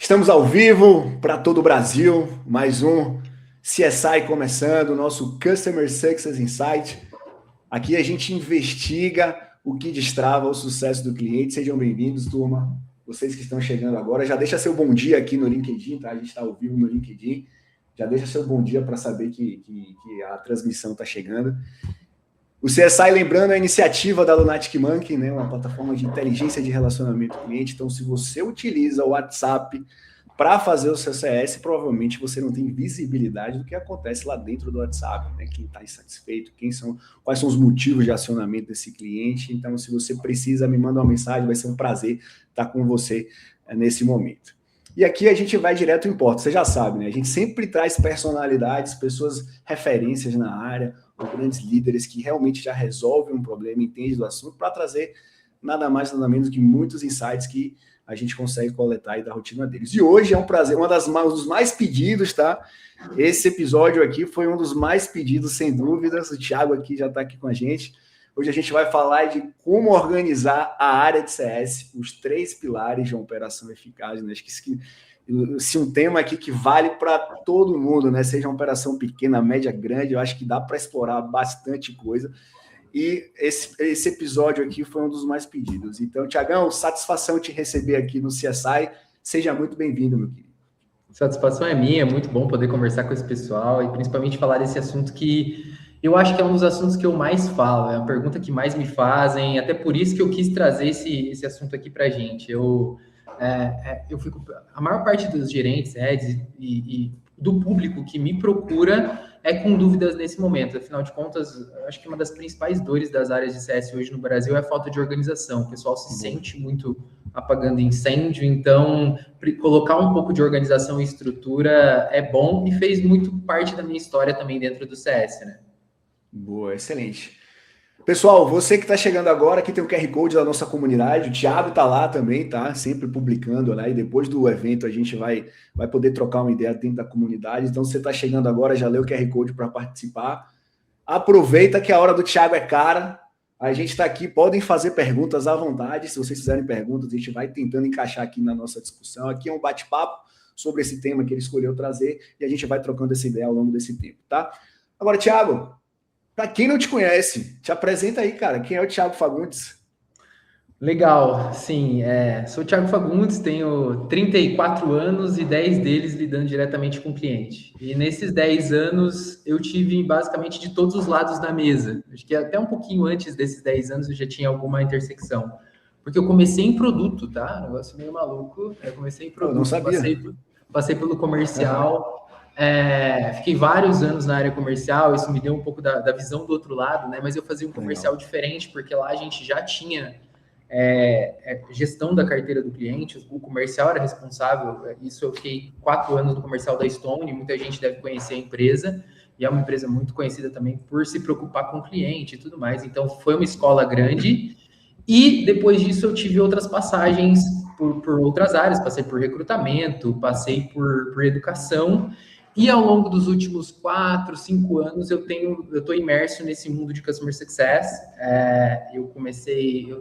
Estamos ao vivo para todo o Brasil, mais um CSI começando, o nosso Customer Success Insight. Aqui a gente investiga o que destrava o sucesso do cliente. Sejam bem-vindos, turma. Vocês que estão chegando agora, já deixa seu bom dia aqui no LinkedIn, tá? A gente está ao vivo no LinkedIn. Já deixa seu bom dia para saber que a transmissão está chegando. O CSI, lembrando, é a iniciativa da Lunatic Monkey, né, uma plataforma de inteligência de relacionamento cliente. Então, se você utiliza o WhatsApp para fazer o seu CS, provavelmente você não tem visibilidade do que acontece lá dentro do WhatsApp, né? Quem está insatisfeito, quais são os motivos de acionamento desse cliente. Então, se você precisa, me manda uma mensagem, vai ser um prazer estar com você nesse momento. E aqui a gente vai direto em porta, você já sabe, né? A gente sempre traz personalidades, pessoas, referências na área, ou grandes líderes que realmente já resolvem um problema, entendem do assunto, para trazer nada mais, nada menos que muitos insights que a gente consegue coletar aí da rotina deles. E hoje é um prazer, um dos mais pedidos, tá? Esse episódio aqui foi um dos mais pedidos, sem dúvidas. O Thiago aqui já está aqui com a gente. Hoje a gente vai falar de como organizar a área de CS, os 3 pilares de uma operação eficaz, né? Acho que se um tema aqui que vale para todo mundo, né? Seja uma operação pequena, média, grande, eu acho que dá para explorar bastante coisa. E esse episódio aqui foi um dos mais pedidos. Então, Thiagão, satisfação te receber aqui no CSI. Seja muito bem-vindo, meu querido. Satisfação é minha, é muito bom poder conversar com esse pessoal e principalmente falar desse assunto que eu acho que é um dos assuntos que eu mais falo, é a pergunta que mais me fazem, até por isso que eu quis trazer esse assunto aqui para a gente. Eu fico, a maior parte dos gerentes, heads e do público que me procura é com dúvidas nesse momento. Afinal de contas, acho que uma das principais dores das áreas de CS hoje no Brasil é a falta de organização. O pessoal se sente muito apagando incêndio, então colocar um pouco de organização e estrutura é bom e fez muito parte da minha história também dentro do CS, né? Boa, excelente. Pessoal, você que está chegando agora, aqui tem o QR Code da nossa comunidade, o Thiago está lá também, tá? Sempre publicando, né? E depois do evento a gente vai poder trocar uma ideia dentro da comunidade. Então, se você está chegando agora, já leu o QR Code para participar. Aproveita que a hora do Thiago é cara. A gente está aqui, podem fazer perguntas à vontade. Se vocês fizerem perguntas, a gente vai tentando encaixar aqui na nossa discussão. Aqui é um bate-papo sobre esse tema que ele escolheu trazer e a gente vai trocando essa ideia ao longo desse tempo, tá? Agora, Thiago, para quem não te conhece, te apresenta aí, cara. Quem é o Thiago Fagundes? Legal, sim. Sou o Thiago Fagundes, tenho 34 anos e 10 deles lidando diretamente com o cliente. E nesses 10 anos eu tive basicamente de todos os lados da mesa. Acho que até um pouquinho antes desses 10 anos eu já tinha alguma intersecção. Porque eu comecei em produto, tá? Negócio meio maluco. Eu comecei em produto, não sabia. Passei pelo comercial. Fiquei vários anos na área comercial, isso me deu um pouco da visão do outro lado, né? Mas eu fazia um comercial diferente, porque lá a gente já tinha gestão da carteira do cliente, o comercial era responsável, isso eu fiquei 4 anos no comercial da Stone, muita gente deve conhecer a empresa, e é uma empresa muito conhecida também por se preocupar com o cliente e tudo mais, então foi uma escola grande, e depois disso eu tive outras passagens por outras áreas, passei por recrutamento, passei por educação, e ao longo dos últimos 4, 5 anos, eu estou imerso nesse mundo de Customer Success. Eu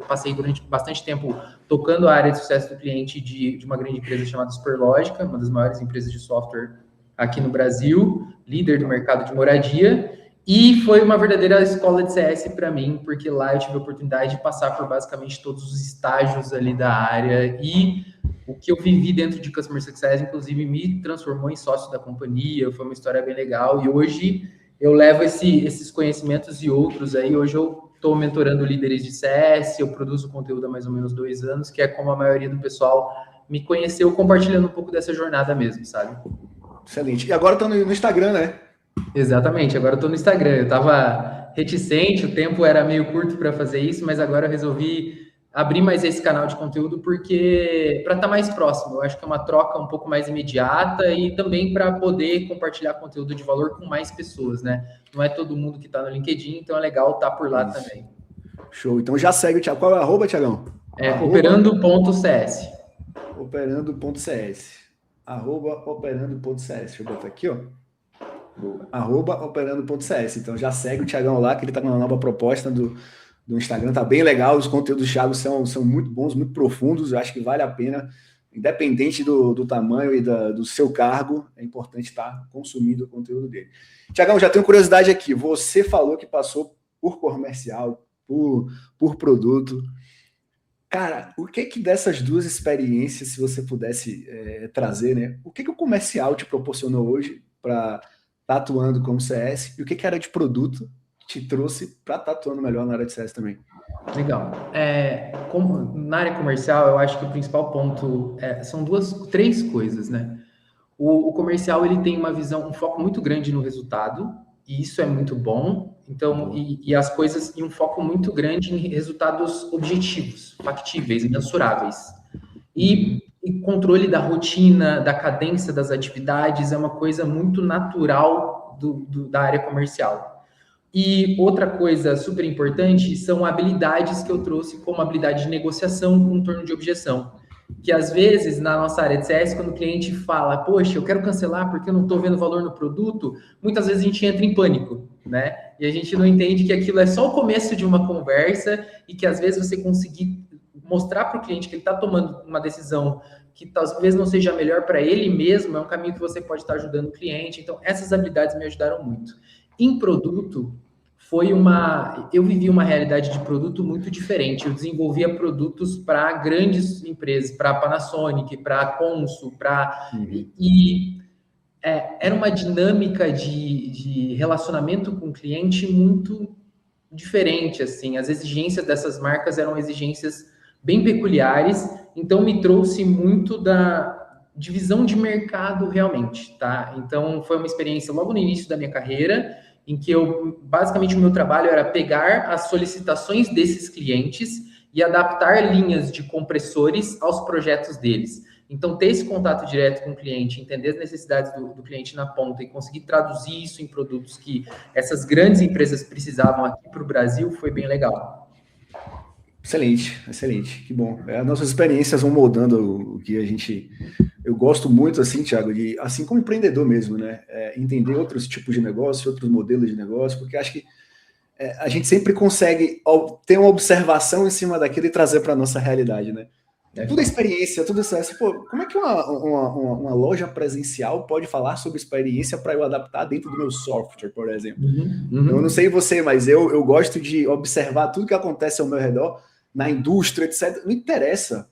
passei durante bastante tempo tocando a área de sucesso do cliente de uma grande empresa chamada Superlógica, uma das maiores empresas de software aqui no Brasil, líder do mercado de moradia, e foi uma verdadeira escola de CS para mim, porque lá eu tive a oportunidade de passar por basicamente todos os estágios ali da área e o que eu vivi dentro de Customer Success, inclusive, me transformou em sócio da companhia, foi uma história bem legal, e hoje eu levo esses conhecimentos e outros aí, hoje eu estou mentorando líderes de CS, eu produzo conteúdo há mais ou menos 2 anos, que é como a maioria do pessoal me conheceu, compartilhando um pouco dessa jornada mesmo, sabe? Excelente. E agora tá no Instagram, né? Exatamente, agora eu estou no Instagram, eu estava reticente, o tempo era meio curto para fazer isso, mas agora eu resolvi abrir mais esse canal de conteúdo porque para estar mais próximo, eu acho que é uma troca um pouco mais imediata e também para poder compartilhar conteúdo de valor com mais pessoas, né? Não é todo mundo que está no LinkedIn, então é legal estar por lá também. Show. Então já segue o Thiago. Qual é o arroba, Thiagão? Operando.cs. Operando.cs. Operando.cs. Deixa eu botar aqui, ó. Operando.cs. Então já segue o Thiagão lá, que ele está com uma nova proposta do Instagram, tá bem legal, os conteúdos do Thiago são muito bons, muito profundos, eu acho que vale a pena independente do tamanho e do seu cargo, é importante estar consumindo o conteúdo dele. Tiagão, já tenho curiosidade aqui. Você falou que passou por comercial, por produto. Cara, o que dessas duas experiências, se você pudesse trazer, né? O que o comercial te proporcionou hoje para estar atuando como CS e o que era de produto que te trouxe para estar atuando melhor na área de CS também? Legal. Na área comercial, eu acho que o principal ponto são três coisas, né? O comercial, ele tem uma visão, um foco muito grande no resultado, e isso é muito bom. Então, e as coisas, e um foco muito grande em resultados objetivos, factíveis, mensuráveis. E controle da rotina, da cadência das atividades, é uma coisa muito natural da área comercial. E outra coisa super importante são habilidades que eu trouxe, como habilidade de negociação com torno de objeção. Que às vezes, na nossa área de CS, quando o cliente fala, poxa, eu quero cancelar porque eu não estou vendo valor no produto, muitas vezes a gente entra em pânico, né? E a gente não entende que aquilo é só o começo de uma conversa e que às vezes você conseguir mostrar para o cliente que ele está tomando uma decisão que talvez não seja melhor para ele mesmo, é um caminho que você pode estar ajudando o cliente. Então, essas habilidades me ajudaram muito. Em produto, eu vivi uma realidade de produto muito diferente. Eu desenvolvia produtos para grandes empresas, para Panasonic, para Consul, era uma dinâmica de relacionamento com o cliente muito diferente, assim. As exigências dessas marcas eram exigências bem peculiares, então me trouxe muito da divisão de mercado realmente, tá? Então foi uma experiência logo no início da minha carreira, em que basicamente o meu trabalho era pegar as solicitações desses clientes e adaptar linhas de compressores aos projetos deles. Então, ter esse contato direto com o cliente, entender as necessidades do cliente na ponta e conseguir traduzir isso em produtos que essas grandes empresas precisavam aqui para o Brasil foi bem legal. Excelente, excelente, que bom. As nossas experiências vão moldando o que a gente... Eu gosto muito, assim, Thiago, assim como empreendedor mesmo, né? Entender outros tipos de negócio, outros modelos de negócio, porque acho que a gente sempre consegue ter uma observação em cima daquilo e trazer para a nossa realidade, né? Toda experiência, tudo isso. Pô, como é que uma loja presencial pode falar sobre experiência para eu adaptar dentro do meu software, por exemplo? Eu não sei você, mas eu gosto de observar tudo que acontece ao meu redor, na indústria, etc. Não interessa.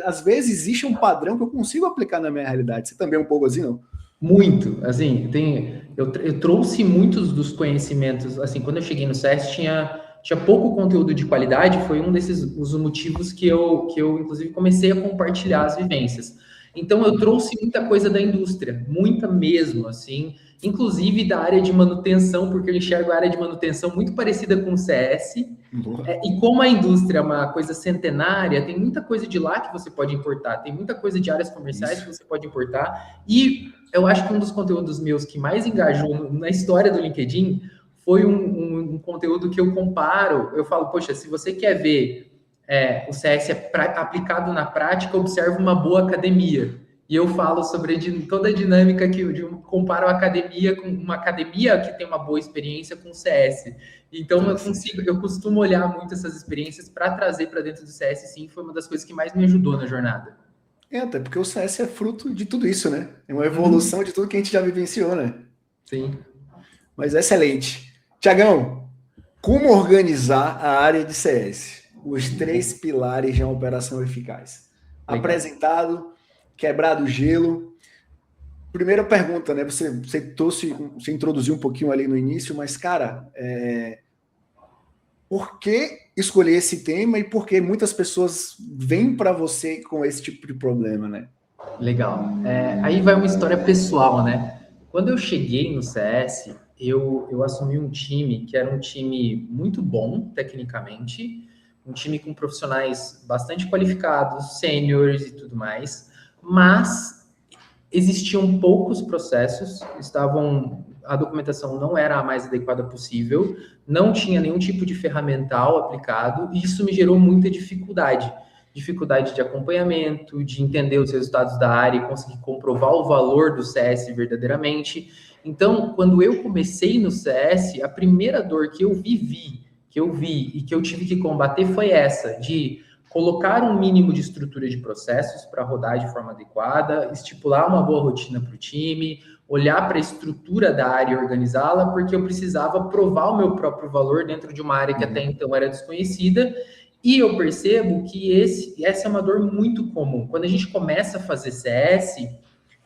Às vezes existe um padrão que eu consigo aplicar na minha realidade. Você também é um pouco assim, não? Muito. Assim, eu trouxe muitos dos conhecimentos. Assim, quando eu cheguei no CS, tinha pouco conteúdo de qualidade. Foi um os motivos que eu inclusive, comecei a compartilhar as vivências. Então, eu trouxe muita coisa da indústria, muita mesmo, assim, inclusive da área de manutenção, porque eu enxergo a área de manutenção muito parecida com o CS. E como a indústria é uma coisa centenária, tem muita coisa de lá que você pode importar, tem muita coisa de áreas comerciais que você pode importar. E eu acho que um dos conteúdos meus que mais engajou na história do LinkedIn foi um conteúdo que eu comparo. Eu falo, poxa, se você quer ver o CS aplicado na prática, observa uma boa academia. E eu falo sobre toda a dinâmica que eu comparo a academia com uma academia que tem uma boa experiência com o CS. Então, eu costumo olhar muito essas experiências para trazer para dentro do CS, sim, foi uma das coisas que mais me ajudou na jornada. Até porque o CS é fruto de tudo isso, né? É uma evolução de tudo que a gente já vivenciou, né? Sim. Mas é excelente. Tiagão, como organizar a área de CS? Os 3 pilares de uma operação eficaz. Legal. Apresentado, quebrado o gelo. Primeira pergunta, né? Você introduziu um pouquinho ali no início, mas, cara, por que escolher esse tema e por que muitas pessoas vêm para você com esse tipo de problema, né? Legal. Aí vai uma história pessoal, né? Quando eu cheguei no CS, eu assumi um time que era um time muito bom, tecnicamente, um time com profissionais bastante qualificados, sêniores e tudo mais, mas existiam poucos processos, a documentação não era a mais adequada possível, não tinha nenhum tipo de ferramental aplicado, e isso me gerou muita dificuldade de acompanhamento, de entender os resultados da área e conseguir comprovar o valor do CS verdadeiramente. Então, quando eu comecei no CS, a primeira dor que eu vi e que eu tive que combater foi essa, de, colocar um mínimo de estrutura de processos para rodar de forma adequada, estipular uma boa rotina para o time, olhar para a estrutura da área e organizá-la, porque eu precisava provar o meu próprio valor dentro de uma área que até então era desconhecida. E eu percebo que essa é uma dor muito comum. Quando a gente começa a fazer CS,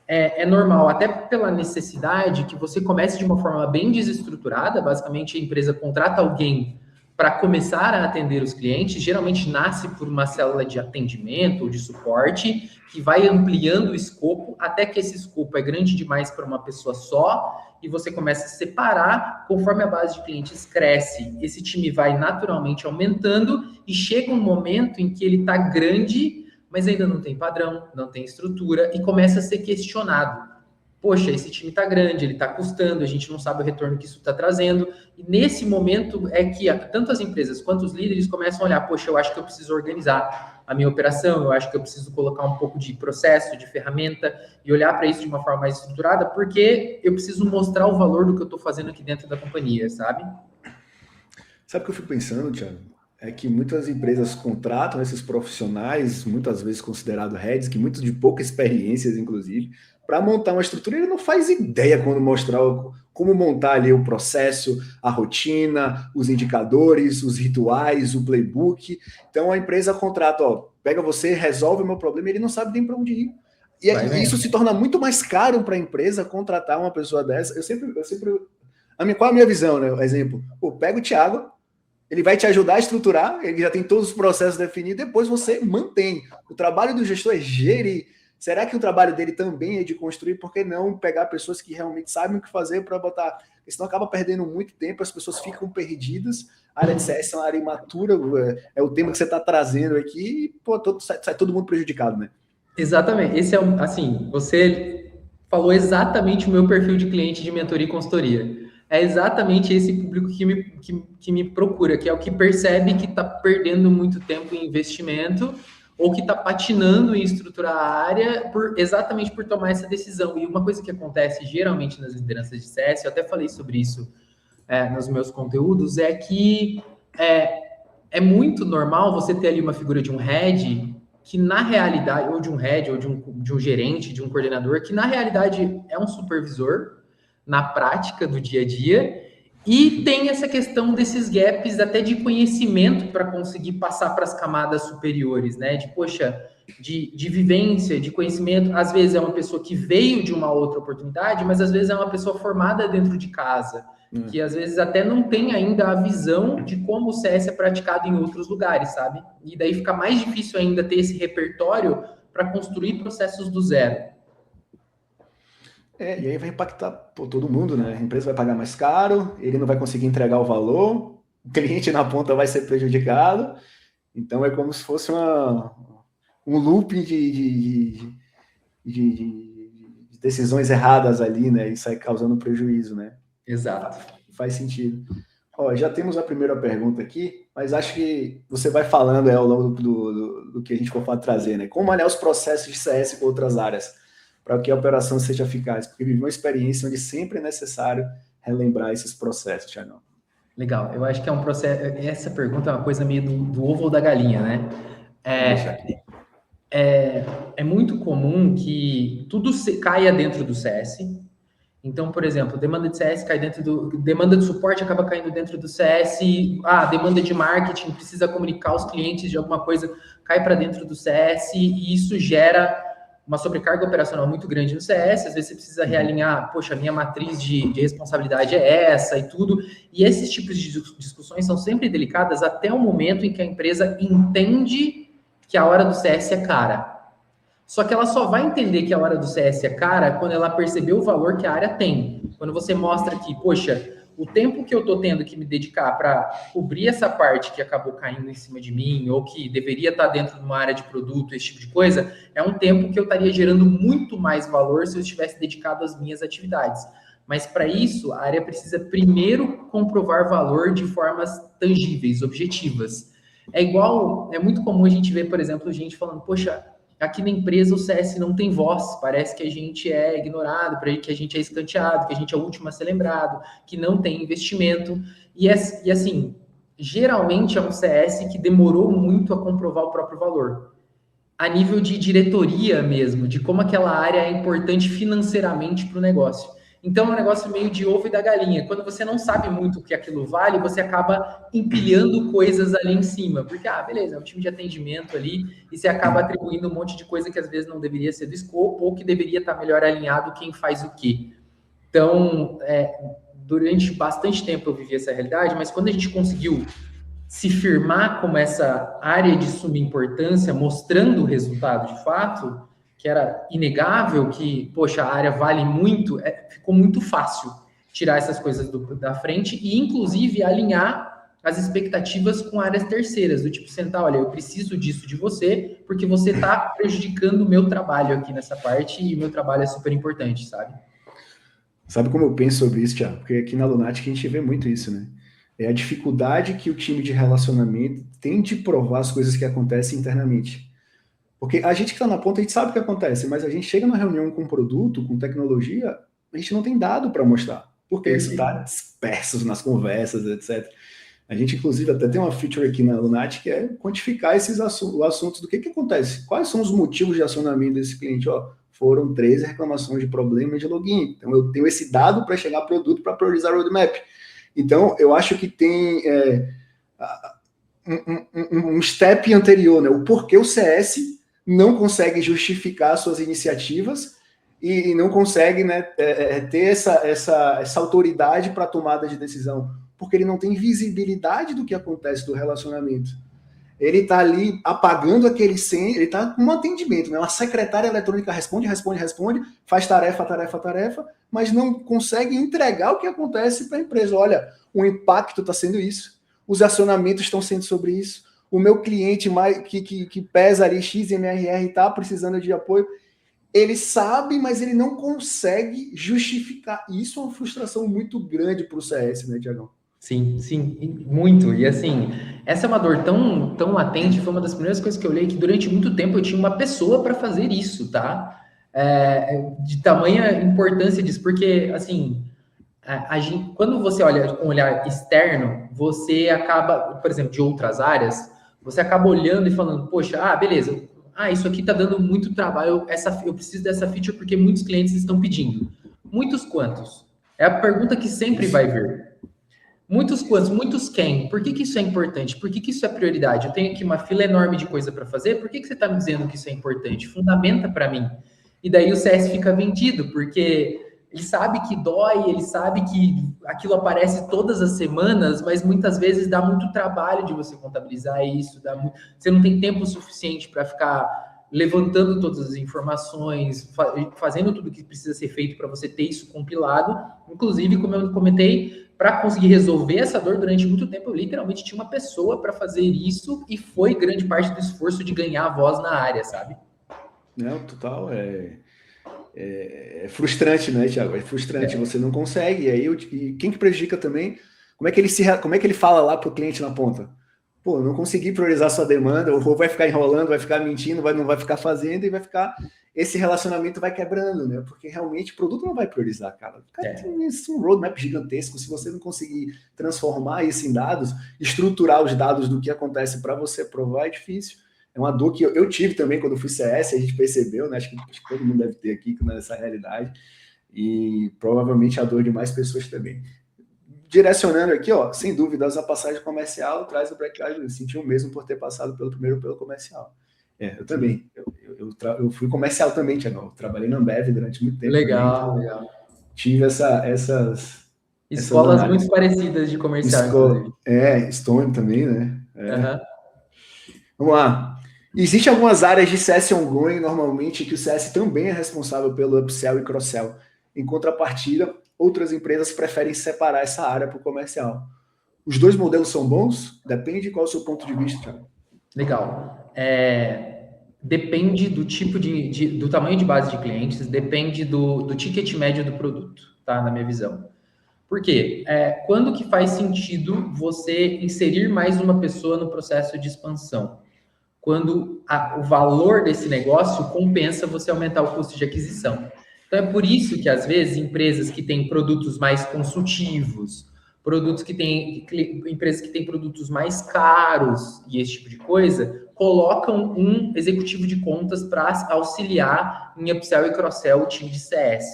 é normal, até pela necessidade que você comece de uma forma bem desestruturada. Basicamente, a empresa contrata alguém para começar a atender os clientes, geralmente nasce por uma célula de atendimento ou de suporte, que vai ampliando o escopo, até que esse escopo é grande demais para uma pessoa só, e você começa a separar, conforme a base de clientes cresce, esse time vai naturalmente aumentando, e chega um momento em que ele está grande, mas ainda não tem padrão, não tem estrutura, e começa a ser questionado. Poxa, esse time está grande, ele está custando, a gente não sabe o retorno que isso está trazendo. E nesse momento é que tanto as empresas quanto os líderes começam a olhar, poxa, eu acho que eu preciso organizar a minha operação, eu acho que eu preciso colocar um pouco de processo, de ferramenta, e olhar para isso de uma forma mais estruturada, porque eu preciso mostrar o valor do que eu estou fazendo aqui dentro da companhia, sabe? Sabe o que eu fico pensando, Thiago? É que muitas empresas contratam esses profissionais, muitas vezes considerados heads, que muitos de pouca experiência, inclusive, para montar uma estrutura. Ele não faz ideia quando mostrar como montar ali o processo, a rotina, os indicadores, os rituais, o playbook. Então a empresa contrata, pega você, resolve o meu problema, e ele não sabe nem para onde ir. E isso se torna muito mais caro para a empresa contratar uma pessoa dessa. Qual é a minha visão, né? Exemplo, pega o Thiago, ele vai te ajudar a estruturar, ele já tem todos os processos definidos, depois você mantém. O trabalho do gestor é gerir. Será que o trabalho dele também é de construir? Por que não pegar pessoas que realmente sabem o que fazer para botar? Porque senão acaba perdendo muito tempo, as pessoas ficam perdidas. A área de CS é uma área imatura, é o tema que você está trazendo aqui, e sai todo mundo prejudicado, né? Exatamente. Esse é assim, você falou exatamente o meu perfil de cliente de mentoria e consultoria. É exatamente esse público que me procura, que é o que percebe que está perdendo muito tempo em investimento ou que está patinando em estruturar a área exatamente por tomar essa decisão. E uma coisa que acontece geralmente nas lideranças de CS, eu até falei sobre isso nos meus conteúdos, é que é muito normal você ter ali uma figura de um head que na realidade, ou de um head, ou de um gerente, de um coordenador, que na realidade é um supervisor na prática do dia a dia, e tem essa questão desses gaps até de conhecimento para conseguir passar para as camadas superiores, né? De vivência, de conhecimento. Às vezes é uma pessoa que veio de uma outra oportunidade, mas às vezes é uma pessoa formada dentro de casa, que às vezes até não tem ainda a visão de como o CS é praticado em outros lugares, sabe? E daí fica mais difícil ainda ter esse repertório para construir processos do zero. E aí vai impactar todo mundo, né? A empresa vai pagar mais caro, ele não vai conseguir entregar o valor, o cliente na ponta vai ser prejudicado. Então é como se fosse um looping de decisões erradas ali, né? E sai causando prejuízo, né? Exato. Faz sentido. Já temos a primeira pergunta aqui, mas acho que você vai falando ao longo do que a gente for trazer, né? Como alinhar os processos de CS com outras áreas, para que a operação seja eficaz, porque vive uma experiência onde sempre é necessário relembrar esses processos, Thiago. Legal, eu acho que é um processo. Essa pergunta é uma coisa meio do ovo ou da galinha, né? É muito comum que tudo caia dentro do CS. Então, por exemplo, demanda de CS cai demanda de suporte acaba caindo dentro do CS. Demanda de marketing precisa comunicar os clientes de alguma coisa, cai para dentro do CS, e isso gera uma sobrecarga operacional muito grande no CS. Às vezes você precisa realinhar, poxa, a minha matriz de responsabilidade é essa e tudo. E esses tipos de discussões são sempre delicadas até o momento em que a empresa entende que a hora do CS é cara. Só que ela só vai entender que a hora do CS é cara quando ela perceber o valor que a área tem. Quando você mostra que, poxa, o tempo que eu estou tendo que me dedicar para cobrir essa parte que acabou caindo em cima de mim, ou que deveria estar dentro de uma área de produto, esse tipo de coisa, é um tempo que eu estaria gerando muito mais valor se eu estivesse dedicado às minhas atividades. Mas para isso, a área precisa primeiro comprovar valor de formas tangíveis, objetivas. É muito comum a gente ver, por exemplo, gente falando, poxa, aqui na empresa o CS não tem voz, parece que a gente é ignorado, que a gente é escanteado, que a gente é o último a ser lembrado, que não tem investimento. E assim, geralmente é um CS que demorou muito a comprovar o próprio valor. A nível de diretoria mesmo, de como aquela área é importante financeiramente para o negócio. Então, é um negócio meio de ovo e da galinha. Quando você não sabe muito o que aquilo vale, você acaba empilhando coisas ali em cima. Porque, beleza, é um time de atendimento ali, e você acaba atribuindo um monte de coisa que às vezes não deveria ser do escopo, ou que deveria estar melhor alinhado quem faz o quê. Então, durante bastante tempo eu vivi essa realidade, mas quando a gente conseguiu se firmar como essa área de suma importância, mostrando o resultado de fato, que era inegável, que, poxa, a área vale muito, ficou muito fácil tirar essas coisas da frente e, inclusive, alinhar as expectativas com áreas terceiras, do tipo, sentar, olha, eu preciso disso de você, porque você está prejudicando o meu trabalho aqui nessa parte, e o meu trabalho é super importante, sabe? Sabe como eu penso sobre isso, Thiago? Porque aqui na Lunatic a gente vê muito isso, né? É a dificuldade que o time de relacionamento tem de provar as coisas que acontecem internamente. Porque a gente que está na ponta, a gente sabe o que acontece, mas a gente chega na reunião com produto, com tecnologia, a gente não tem dado para mostrar. Porque isso está disperso nas conversas, etc. A gente, inclusive, até tem uma feature aqui na Lunatic que é quantificar esses assuntos do que acontece. Quais são os motivos de acionamento desse cliente? Foram 13 reclamações de problema de login. Então, eu tenho esse dado para chegar ao produto para priorizar o roadmap. Então, eu acho que tem um step anterior, né? O porquê o CS não consegue justificar suas iniciativas e não consegue, né, ter essa autoridade para a tomada de decisão, porque ele não tem visibilidade do que acontece do relacionamento. Ele está ali apagando aquele sem, ele está com um atendimento, né? Uma secretária eletrônica responde, faz tarefa, mas não consegue entregar o que acontece para a empresa. Olha, o impacto está sendo isso, os acionamentos estão sendo sobre isso, o meu cliente que pesa ali XMRR está precisando de apoio. Ele sabe, mas ele não consegue justificar. Isso é uma frustração muito grande para o CS, né, Tiagão? Sim, muito. E assim, essa é uma dor tão latente, foi uma das primeiras coisas que eu li, que durante muito tempo eu tinha uma pessoa para fazer isso, tá? De tamanha importância disso, porque, assim, gente, quando você olha com um olhar externo, você acaba, por exemplo, de outras áreas, você acaba olhando e falando, poxa, beleza, isso aqui tá dando muito trabalho, eu preciso dessa feature porque muitos clientes estão pedindo. Muitos quantos? É a pergunta que sempre vai vir. Muitos quantos? Muitos quem? Por que isso é importante? Por que isso é prioridade? Eu tenho aqui uma fila enorme de coisa para fazer, por que você está me dizendo que isso é importante? Fundamenta para mim. E daí o CS fica vendido, porque ele sabe que dói, ele sabe que aquilo aparece todas as semanas, mas muitas vezes dá muito trabalho de você contabilizar isso, você não tem tempo suficiente para ficar levantando todas as informações, fazendo tudo que precisa ser feito para você ter isso compilado. Inclusive, como eu comentei, para conseguir resolver essa dor durante muito tempo, eu literalmente tinha uma pessoa para fazer isso e foi grande parte do esforço de ganhar a voz na área, sabe? Não, total, é frustrante, né, Thiago? É frustrante, você não consegue. E aí, quem que prejudica também? Como é que ele fala lá para o cliente na ponta? Pô, não consegui priorizar sua demanda, ou vai ficar enrolando, vai ficar mentindo, não vai ficar fazendo, e vai ficar... Esse relacionamento vai quebrando, né? Porque realmente o produto não vai priorizar, cara. Tem um roadmap gigantesco. Se você não conseguir transformar isso em dados, estruturar os dados do que acontece para você provar, é difícil. É uma dor que eu tive também quando fui CS, a gente percebeu, né? Acho que todo mundo deve ter aqui nessa realidade. E provavelmente a dor de mais pessoas também. Direcionando aqui, sem dúvidas, a passagem comercial traz o breakage. Eu senti o mesmo por ter passado pelo comercial. Eu também. Eu fui comercial também, Tiagão. Trabalhei na Ambev durante muito tempo. Legal. Tive essas escolas muito parecidas de comercial, inclusive. Stone também, né? Vamos lá. Existem algumas áreas de CS ongoing, normalmente, que o CS também é responsável pelo upsell e cross-sell. Em contrapartida, outras empresas preferem separar essa área para o comercial. Os dois modelos são bons? Depende de qual é o seu ponto de vista, Thiago. Legal. Depende do tipo do tamanho de base de clientes, depende do ticket médio do produto, tá? Na minha visão. Por quê? Quando que faz sentido você inserir mais uma pessoa no processo de expansão? Quando o valor desse negócio compensa você aumentar o custo de aquisição. Então, é por isso que, às vezes, empresas que têm produtos mais consultivos, produtos que têm, empresas que têm produtos mais caros e esse tipo de coisa, colocam um executivo de contas para auxiliar em upsell e cross-sell o time de CS.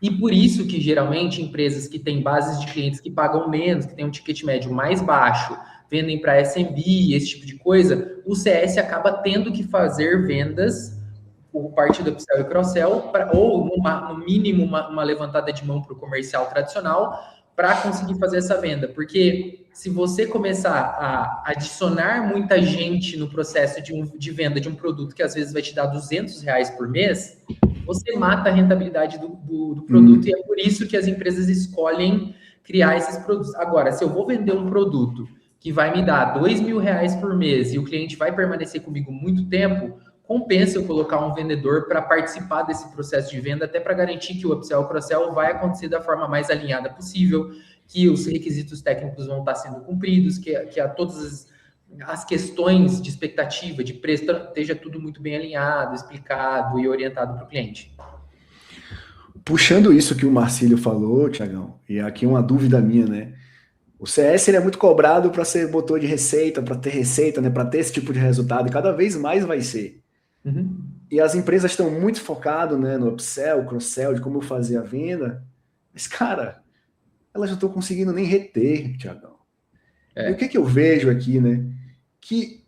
E por isso que, geralmente, empresas que têm bases de clientes que pagam menos, que têm um ticket médio mais baixo, vendem para SMB, esse tipo de coisa, o CS acaba tendo que fazer vendas por parte do upsell e cross-sell, ou no mínimo uma levantada de mão para o comercial tradicional, para conseguir fazer essa venda. Porque se você começar a adicionar muita gente no processo de venda de um produto que às vezes vai te dar R$ 200 por mês, você mata a rentabilidade do produto, e é por isso que as empresas escolhem criar esses produtos. Agora, se eu vou vender um produto que vai me dar R$ 2.000 por mês e o cliente vai permanecer comigo muito tempo, compensa eu colocar um vendedor para participar desse processo de venda, até para garantir que o upsell e cross-sell vai acontecer da forma mais alinhada possível, que os requisitos técnicos vão estar sendo cumpridos, que todas as questões de expectativa, de preço, esteja tudo muito bem alinhado, explicado e orientado para o cliente. Puxando isso que o Marcílio falou, Tiagão, e aqui uma dúvida minha, né? O CS ele é muito cobrado para ser motor de receita, para ter receita, né? Para ter esse tipo de resultado, e cada vez mais vai ser. Uhum. E as empresas estão muito focadas, né, no upsell, cross-sell, de como fazer a venda. Mas, cara, elas não estão conseguindo nem reter, Tiagão. E o que eu vejo aqui, né? Que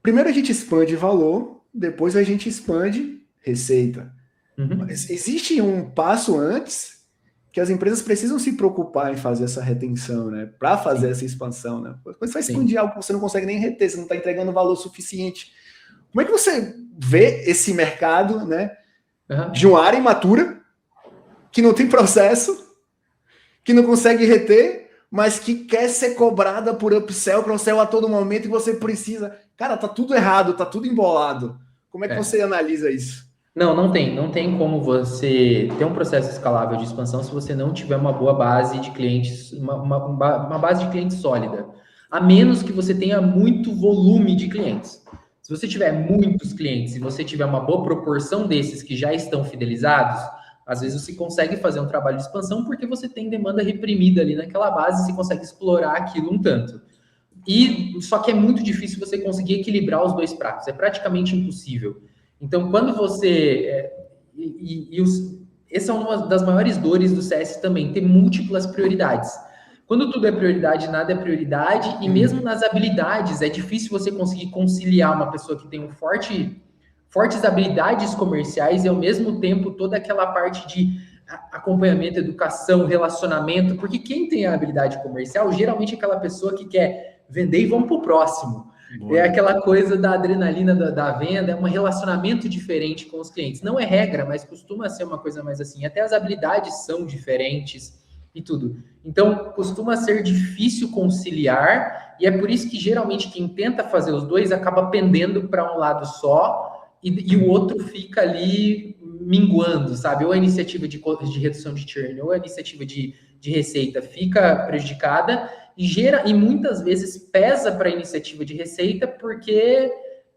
primeiro a gente expande valor, depois a gente expande receita. Uhum. Mas existe um passo antes que as empresas precisam se preocupar em fazer essa retenção, né? Para fazer essa expansão, né? Quando você vai expandir algo que você não consegue nem reter, você não está entregando valor suficiente. Como é que você vê esse mercado, né? De uma área imatura, que não tem processo, que não consegue reter, mas que quer ser cobrada por upsell, cross-sell a todo momento, e você precisa... Cara, tá tudo errado, tá tudo embolado. Como é que você analisa isso? Não tem como você ter um processo escalável de expansão se você não tiver uma boa base de clientes, uma base de clientes sólida. A menos que você tenha muito volume de clientes. Se você tiver muitos clientes e você tiver uma boa proporção desses que já estão fidelizados, às vezes você consegue fazer um trabalho de expansão porque você tem demanda reprimida ali naquela base e você consegue explorar aquilo um tanto. Só que é muito difícil você conseguir equilibrar os dois pratos. É praticamente impossível. Então, quando você... essa é uma das maiores dores do CS também, ter múltiplas prioridades. Quando tudo é prioridade, nada é prioridade, e mesmo nas habilidades, é difícil você conseguir conciliar uma pessoa que tem fortes habilidades comerciais e, ao mesmo tempo, toda aquela parte de acompanhamento, educação, relacionamento, porque quem tem a habilidade comercial, geralmente é aquela pessoa que quer vender e vamos para o próximo. Boa. É aquela coisa da adrenalina da venda, é um relacionamento diferente com os clientes. Não é regra, mas costuma ser uma coisa mais assim. Até as habilidades são diferentes e tudo. Então, costuma ser difícil conciliar, e é por isso que geralmente quem tenta fazer os dois acaba pendendo para um lado só, e o outro fica ali minguando, sabe? Ou a iniciativa de redução de churn, ou a iniciativa de receita fica prejudicada, e muitas vezes pesa para a iniciativa de receita, porque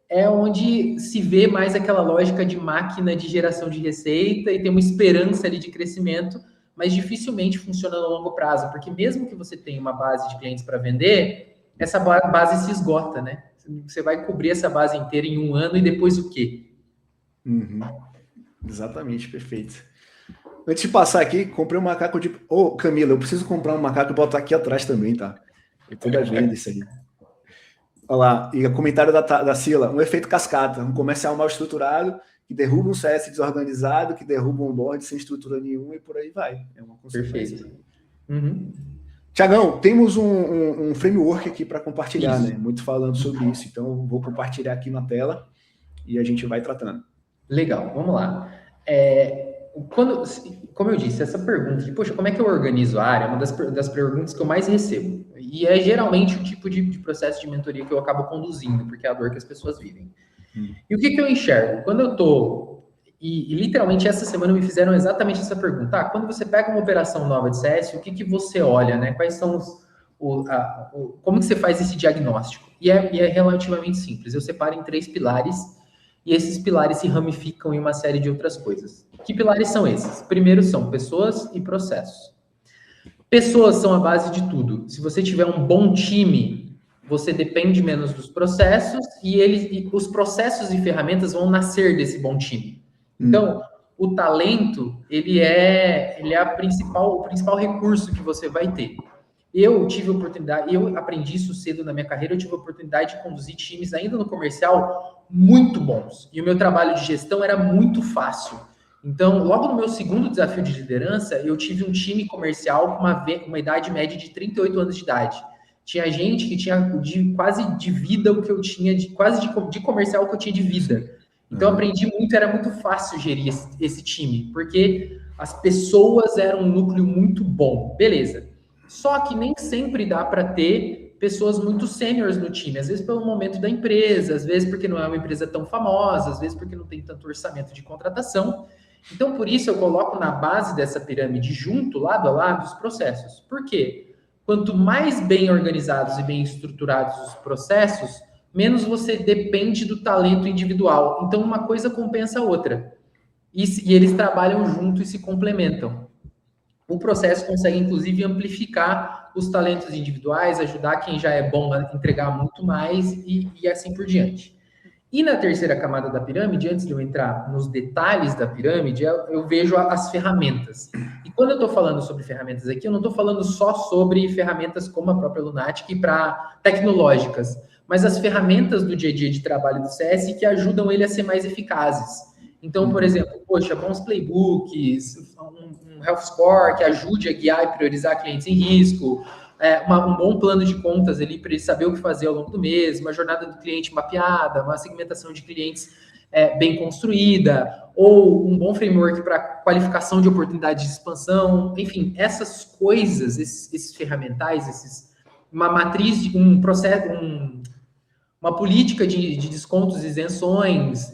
é onde se vê mais aquela lógica de máquina de geração de receita e tem uma esperança ali de crescimento, mas dificilmente funciona no longo prazo, porque mesmo que você tenha uma base de clientes para vender, essa base se esgota, né? Você vai cobrir essa base inteira em um ano e depois o quê? Uhum. Exatamente, perfeito. Antes de passar aqui, comprei um macaco de... Ô, Camila, eu preciso comprar um macaco e botar aqui atrás também, tá? Eu tô devendo isso aí. Olha lá, e o comentário da Sila, um efeito cascata, um comercial mal estruturado, que derruba um CS desorganizado, que derruba um board sem estrutura nenhuma e por aí vai. É uma consequência. Perfeito. Uhum. Tiagão, temos um framework aqui para compartilhar, né? Muito falando sobre isso, então vou compartilhar aqui na tela e a gente vai tratando. Legal, vamos lá. Como eu disse, essa pergunta de, poxa, como é que eu organizo a área, é uma das perguntas que eu mais recebo. E é geralmente o tipo de processo de mentoria que eu acabo conduzindo, porque é a dor que as pessoas vivem. E o que eu enxergo? Quando eu tô... E literalmente essa semana me fizeram exatamente essa pergunta. Quando você pega uma operação nova de CS, o que você olha, né? Quais são como que você faz esse diagnóstico? E é relativamente simples. Eu separo em 3 pilares, e esses pilares se ramificam em uma série de outras coisas. Que pilares são esses? Primeiro são pessoas e processos. Pessoas são a base de tudo. Se você tiver um bom time, você depende menos dos processos e os processos e ferramentas vão nascer desse bom time. Então, o talento, ele é o principal recurso que você vai ter. Eu tive oportunidade, eu aprendi isso cedo na minha carreira, eu tive a oportunidade de conduzir times ainda no comercial muito bons. E o meu trabalho de gestão era muito fácil. Então, logo no meu segundo desafio de liderança, eu tive um time comercial com uma idade média de 38 anos de idade. Tinha gente que tinha quase de vida o que eu tinha, quase de comercial o que eu tinha de vida. Então, eu aprendi muito, era muito fácil gerir esse time, porque as pessoas eram um núcleo muito bom. Beleza. Só que nem sempre dá para ter pessoas muito sêniores no time, às vezes pelo momento da empresa, às vezes porque não é uma empresa tão famosa, às vezes porque não tem tanto orçamento de contratação. Então, por isso, eu coloco na base dessa pirâmide, junto, lado a lado, os processos. Por quê? Quanto mais bem organizados e bem estruturados os processos, menos você depende do talento individual. Então, uma coisa compensa a outra. E eles trabalham junto e se complementam. O processo consegue, inclusive, amplificar os talentos individuais, ajudar quem já é bom a entregar muito mais e assim por diante. E na terceira camada da pirâmide, antes de eu entrar nos detalhes da pirâmide, eu vejo as ferramentas. E quando eu estou falando sobre ferramentas aqui, eu não estou falando só sobre ferramentas como a própria Lunatic para tecnológicas, mas as ferramentas do dia a dia de trabalho do CS que ajudam ele a ser mais eficazes. Então, por exemplo, bons playbooks, um health score que ajude a guiar e priorizar clientes em risco, um bom plano de contas ali para ele saber o que fazer ao longo do mês, uma jornada do cliente mapeada, uma segmentação de clientes bem construída, ou um bom framework para qualificação de oportunidades de expansão. Enfim, essas coisas, esses ferramentais, uma matriz, um processo, uma política de descontos e isenções,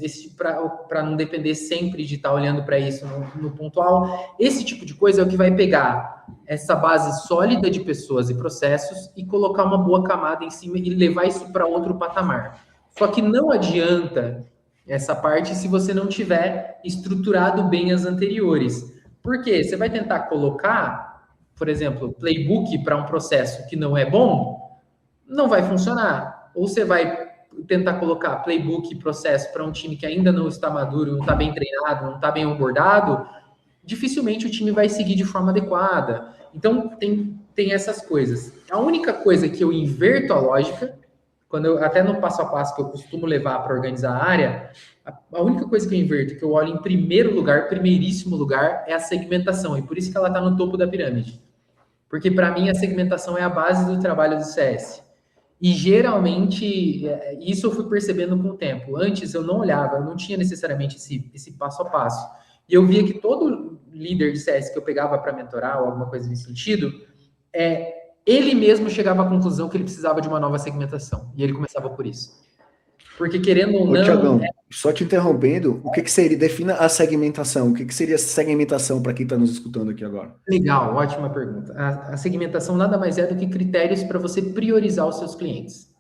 para não depender sempre de estar olhando para isso no pontual. Esse tipo de coisa é o que vai pegar essa base sólida de pessoas e processos e colocar uma boa camada em cima e levar isso para outro patamar. Só que não adianta essa parte se você não tiver estruturado bem as anteriores. Por quê? Você vai tentar colocar, por exemplo, playbook para um processo que não é bom, não vai funcionar. Ou você vai tentar colocar playbook e processo para um time que ainda não está maduro, não está bem treinado, não está bem onboardado, dificilmente o time vai seguir de forma adequada. Então, tem essas coisas. A única coisa que eu inverto a lógica, até no passo a passo que eu costumo levar para organizar a área, a única coisa que eu inverto, que eu olho em primeiríssimo lugar, é a segmentação. E por isso que ela está no topo da pirâmide. Porque, para mim, a segmentação é a base do trabalho do CS. E geralmente, isso eu fui percebendo com o tempo. Antes eu não olhava, eu não tinha necessariamente esse passo a passo. E eu via que todo líder de CS que eu pegava para mentorar ou alguma coisa nesse sentido, ele mesmo chegava à conclusão que ele precisava de uma nova segmentação. E ele começava por isso. Porque querendo ou não... Tiagão, só te interrompendo, o que seria, defina a segmentação, o que seria segmentação para quem está nos escutando aqui agora? Legal, ótima pergunta. A segmentação nada mais é do que critérios para você priorizar os seus clientes.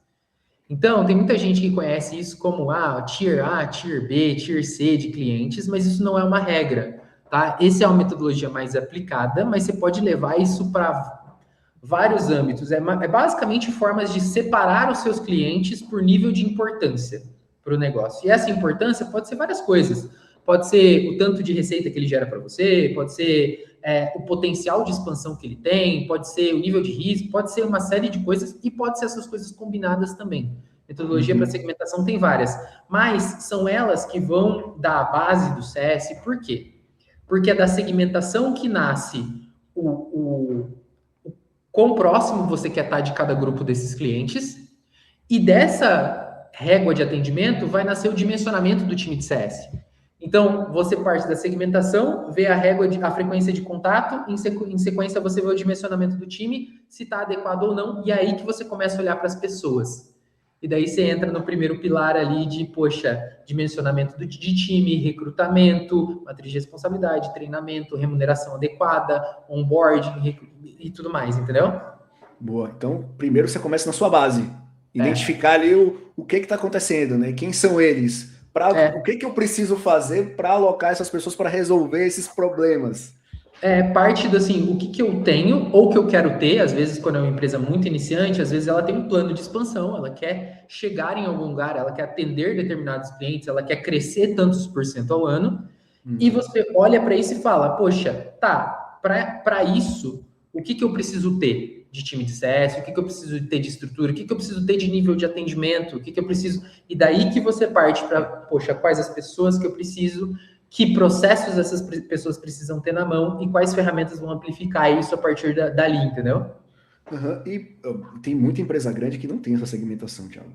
Então, tem muita gente que conhece isso como Tier A, Tier B, Tier C de clientes, mas isso não é uma regra, tá? Essa é uma metodologia mais aplicada, mas você pode levar isso para vários âmbitos. É basicamente formas de separar os seus clientes por nível de importância para o negócio. E essa importância pode ser várias coisas. Pode ser o tanto de receita que ele gera para você, pode ser o potencial de expansão que ele tem, pode ser o nível de risco, pode ser uma série de coisas e pode ser essas coisas combinadas também. Metodologia para segmentação tem várias, mas são elas que vão dar a base do CS. Por quê? Porque é da segmentação que nasce o quão próximo você quer estar de cada grupo desses clientes, e dessa régua de atendimento vai nascer o dimensionamento do time de CS. Então, você parte da segmentação, vê a frequência de contato, em sequência você vê o dimensionamento do time, se está adequado ou não, e é aí que você começa a olhar para as pessoas. E daí você entra no primeiro pilar ali de, dimensionamento de time, recrutamento, matriz de responsabilidade, treinamento, remuneração adequada, onboarding e tudo mais, entendeu? Boa. Então, primeiro você começa na sua base. Identificar ali o que está acontecendo, né? Quem são eles? O que eu preciso fazer para alocar essas pessoas para resolver esses problemas? parte do assim, o que eu tenho ou que eu quero ter. Às vezes, quando é uma empresa muito iniciante, às vezes ela tem um plano de expansão, ela quer chegar em algum lugar, ela quer atender determinados clientes, ela quer crescer tantos por cento ao ano, e você olha para isso e fala, poxa, tá, para isso, o que eu preciso ter de time de CS, o que eu preciso ter de estrutura, o que eu preciso ter de nível de atendimento, o que eu preciso... E daí que você parte para, poxa, quais as pessoas que eu preciso, que processos essas pessoas precisam ter na mão e quais ferramentas vão amplificar isso a partir dali, entendeu? E tem muita empresa grande que não tem essa segmentação, Thiago.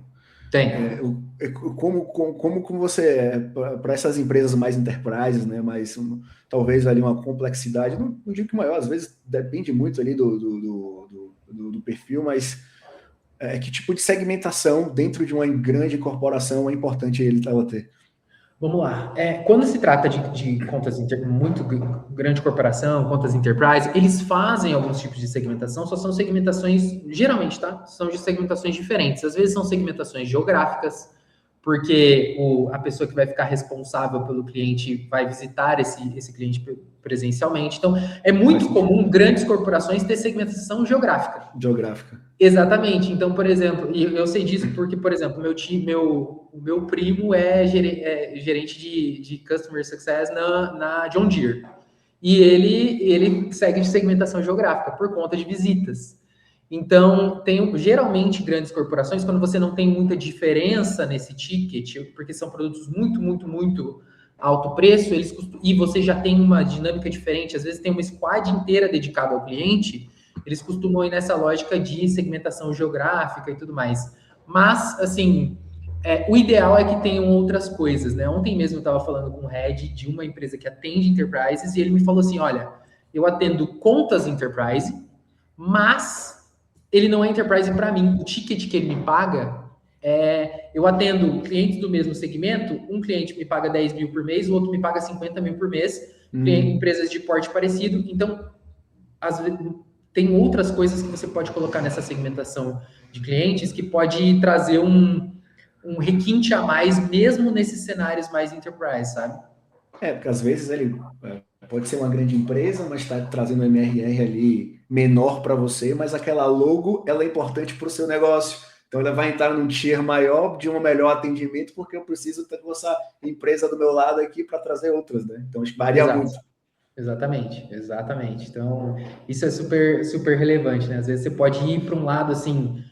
Tem. Como você, para essas empresas mais enterprises, né, mais talvez ali uma complexidade, não digo que maior, às vezes depende muito ali do perfil, mas que tipo de segmentação dentro de uma grande corporação é importante ela ter? Vamos lá. Quando se trata de contas muito grande corporação, contas enterprise, eles fazem alguns tipos de segmentação, só são segmentações, geralmente, tá? São de segmentações diferentes. Às vezes são segmentações geográficas, porque a pessoa que vai ficar responsável pelo cliente vai visitar esse cliente presencialmente. Então, é muito comum grandes corporações ter segmentação geográfica. Exatamente. Então, por exemplo, e eu sei disso porque, por exemplo, o meu primo é gerente de Customer Success na John Deere. E ele segue de segmentação geográfica por conta de visitas. Então, geralmente grandes corporações, quando você não tem muita diferença nesse ticket, porque são produtos muito, muito, muito alto preço, e você já tem uma dinâmica diferente, às vezes tem uma squad inteira dedicada ao cliente, eles costumam ir nessa lógica de segmentação geográfica e tudo mais. Mas, assim, o ideal é que tenham outras coisas, né? Ontem mesmo eu estava falando com o head de uma empresa que atende enterprises e ele me falou assim, olha, eu atendo contas enterprise, mas ele não é enterprise para mim. O ticket que ele me paga, eu atendo clientes do mesmo segmento, um cliente me paga 10 mil por mês, o outro me paga 50 mil por mês, empresas de porte parecido. Então, às vezes, tem outras coisas que você pode colocar nessa segmentação de clientes que pode trazer um requinte a mais, mesmo nesses cenários mais enterprise, sabe? Porque às vezes ele pode ser uma grande empresa, mas está trazendo um MRR ali menor para você, mas aquela logo ela é importante para o seu negócio. Então ela vai entrar num tier maior de um melhor atendimento, porque eu preciso ter essa empresa do meu lado aqui para trazer outras, né? Então isso varia muito. Exatamente. Então, isso é super, super relevante, né? Às vezes você pode ir para um lado assim.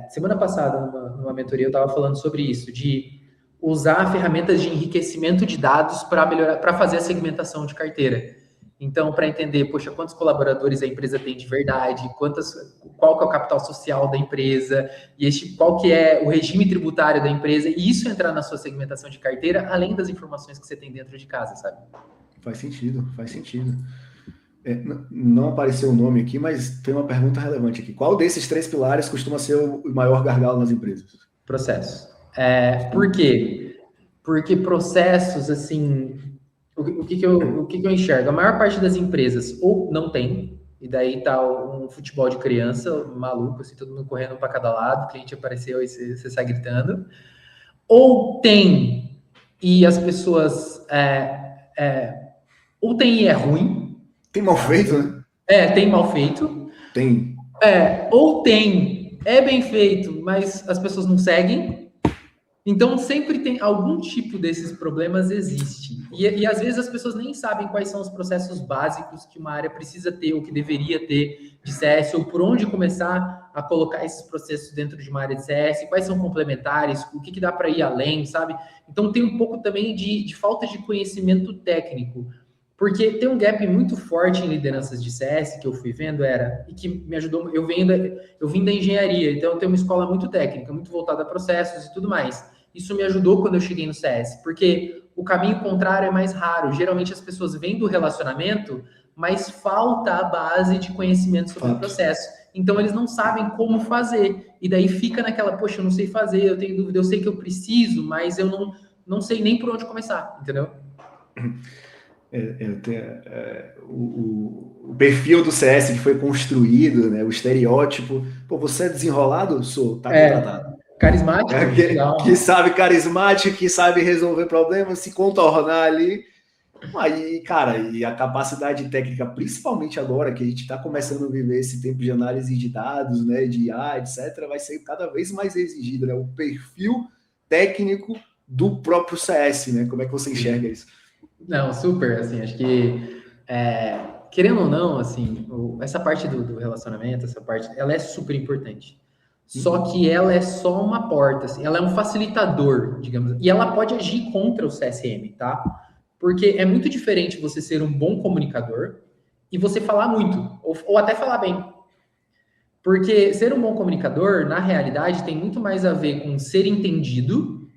Semana passada, numa mentoria, eu estava falando sobre isso, de usar ferramentas de enriquecimento de dados para melhorar, para fazer a segmentação de carteira. Então, para entender, poxa, quantos colaboradores a empresa tem de verdade, qual que é o capital social da empresa, e qual que é o regime tributário da empresa, e isso entrar na sua segmentação de carteira, além das informações que você tem dentro de casa, sabe? Faz sentido. Não apareceu o nome aqui, mas tem uma pergunta relevante aqui. Qual desses 3 pilares costuma ser o maior gargalo nas empresas? Processos. Por quê? Porque processos, assim, o que eu enxergo? A maior parte das empresas ou não tem, e daí tá um futebol de criança, maluco, assim, todo mundo correndo para cada lado, o cliente apareceu e você sai gritando, ou tem, e as pessoas ou tem e é ruim. Tem mal feito, né? Tem mal feito. Tem. Ou tem, é bem feito, mas as pessoas não seguem. Então, sempre tem algum tipo desses problemas existe. E às vezes as pessoas nem sabem quais são os processos básicos que uma área precisa ter, ou que deveria ter de CS, ou por onde começar a colocar esses processos dentro de uma área de CS, quais são complementares, o que dá para ir além, sabe? Então, tem um pouco também de falta de conhecimento técnico. Porque tem um gap muito forte em lideranças de CS que eu fui vendo, e que me ajudou, eu vim da engenharia, então eu tenho uma escola muito técnica, muito voltada a processos e tudo mais. Isso me ajudou quando eu cheguei no CS, porque o caminho contrário é mais raro. Geralmente as pessoas vêm do relacionamento, mas falta a base de conhecimento sobre o processo. Então eles não sabem como fazer. E daí fica naquela, poxa, eu não sei fazer, eu tenho dúvida, eu sei que eu preciso, mas eu não sei nem por onde começar, entendeu? O perfil do CS que foi construído, né, o estereótipo, você é desenrolado? Sou, tá contratado. Carismático. Que sabe carismático, que sabe resolver problemas, se contornar ali. Aí, cara, e a capacidade técnica, principalmente agora que a gente está começando a viver esse tempo de análise de dados, né, de IA, etc., vai ser cada vez mais exigido, né? O perfil técnico do próprio CS, né? Como é que você enxerga isso? Não, super, assim, acho que, querendo ou não, assim, essa parte do relacionamento, essa parte, ela é super importante. Só que ela é só uma porta, assim, ela é um facilitador, digamos, e ela pode agir contra o CSM, tá? Porque é muito diferente você ser um bom comunicador e você falar muito, ou até falar bem. Porque ser um bom comunicador, na realidade, tem muito mais a ver com ser entendido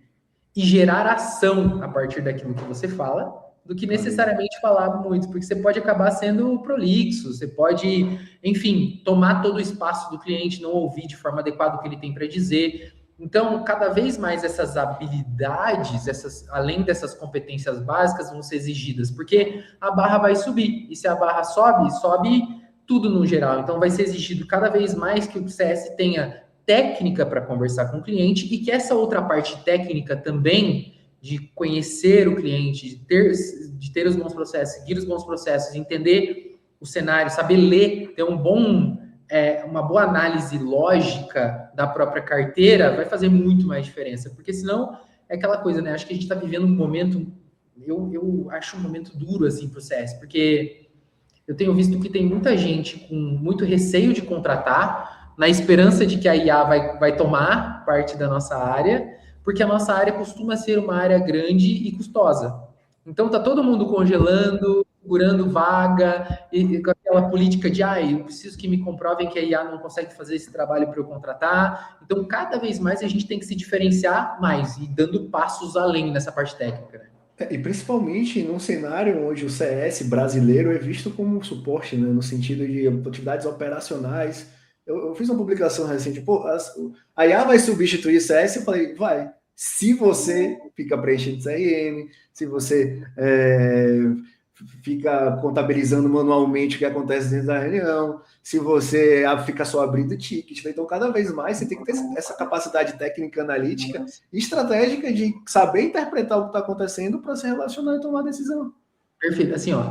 e gerar ação a partir daquilo que você fala, do que necessariamente falar muito, porque você pode acabar sendo prolixo, você pode, enfim, tomar todo o espaço do cliente, não ouvir de forma adequada o que ele tem para dizer. Então, cada vez mais essas habilidades, além dessas competências básicas, vão ser exigidas, porque a barra vai subir, e se a barra sobe, sobe tudo no geral. Então, vai ser exigido cada vez mais que o CS tenha técnica para conversar com o cliente e que essa outra parte técnica também de conhecer o cliente, de ter os bons processos, seguir os bons processos, entender o cenário, saber ler, ter uma boa análise lógica da própria carteira, vai fazer muito mais diferença, porque senão é aquela coisa, né? Acho que a gente está vivendo um momento, eu acho um momento duro assim para o CS, porque eu tenho visto que tem muita gente com muito receio de contratar, na esperança de que a IA vai tomar parte da nossa área, porque a nossa área costuma ser uma área grande e custosa. Então tá todo mundo congelando, segurando vaga, e com aquela política de eu preciso que me comprovem que a IA não consegue fazer esse trabalho para eu contratar. Então, cada vez mais a gente tem que se diferenciar mais e dando passos além nessa parte técnica, né? E principalmente num cenário onde o CS brasileiro é visto como suporte, né, no sentido de atividades operacionais. Eu fiz uma publicação recente, pô, a IA vai substituir o CS, eu falei, vai, se você fica preenchendo CRM, se você fica contabilizando manualmente o que acontece dentro da reunião, se você fica só abrindo ticket. Então, cada vez mais você tem que ter essa capacidade técnica, analítica e estratégica de saber interpretar o que está acontecendo para se relacionar e tomar decisão. Perfeito. Assim, ó,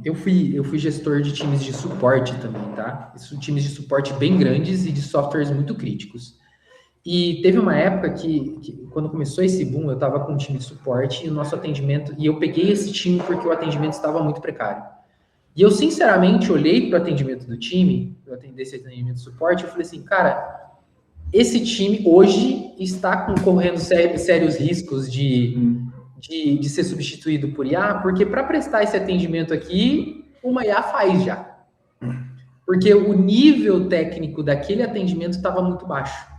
eu fui gestor de times de suporte também, tá? Times de suporte bem grandes e de softwares muito críticos. E teve uma época que quando começou esse boom, eu estava com um time de suporte e o nosso atendimento, e eu peguei esse time porque o atendimento estava muito precário. E eu, sinceramente, olhei para o atendimento do time, eu atender esse atendimento de suporte, eu falei assim, cara, esse time hoje está correndo sérios riscos de ser substituído por IA, porque para prestar esse atendimento aqui, uma IA faz já. Porque o nível técnico daquele atendimento estava muito baixo.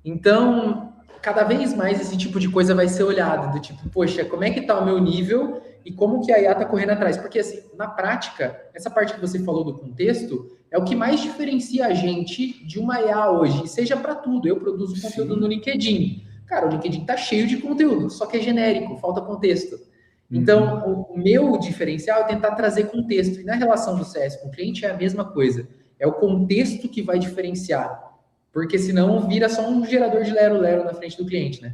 Então, cada vez mais esse tipo de coisa vai ser olhado, do tipo, poxa, como é que está o meu nível e como que a IA está correndo atrás? Porque, assim, na prática, essa parte que você falou do contexto é o que mais diferencia a gente de uma IA hoje, seja para tudo. Eu produzo conteúdo no LinkedIn. Cara, o LinkedIn tá cheio de conteúdo, só que é genérico, falta contexto. Então, o meu diferencial é tentar trazer contexto. E na relação do CS com o cliente é a mesma coisa. É o contexto que vai diferenciar. Porque senão vira só um gerador de lero-lero na frente do cliente, né?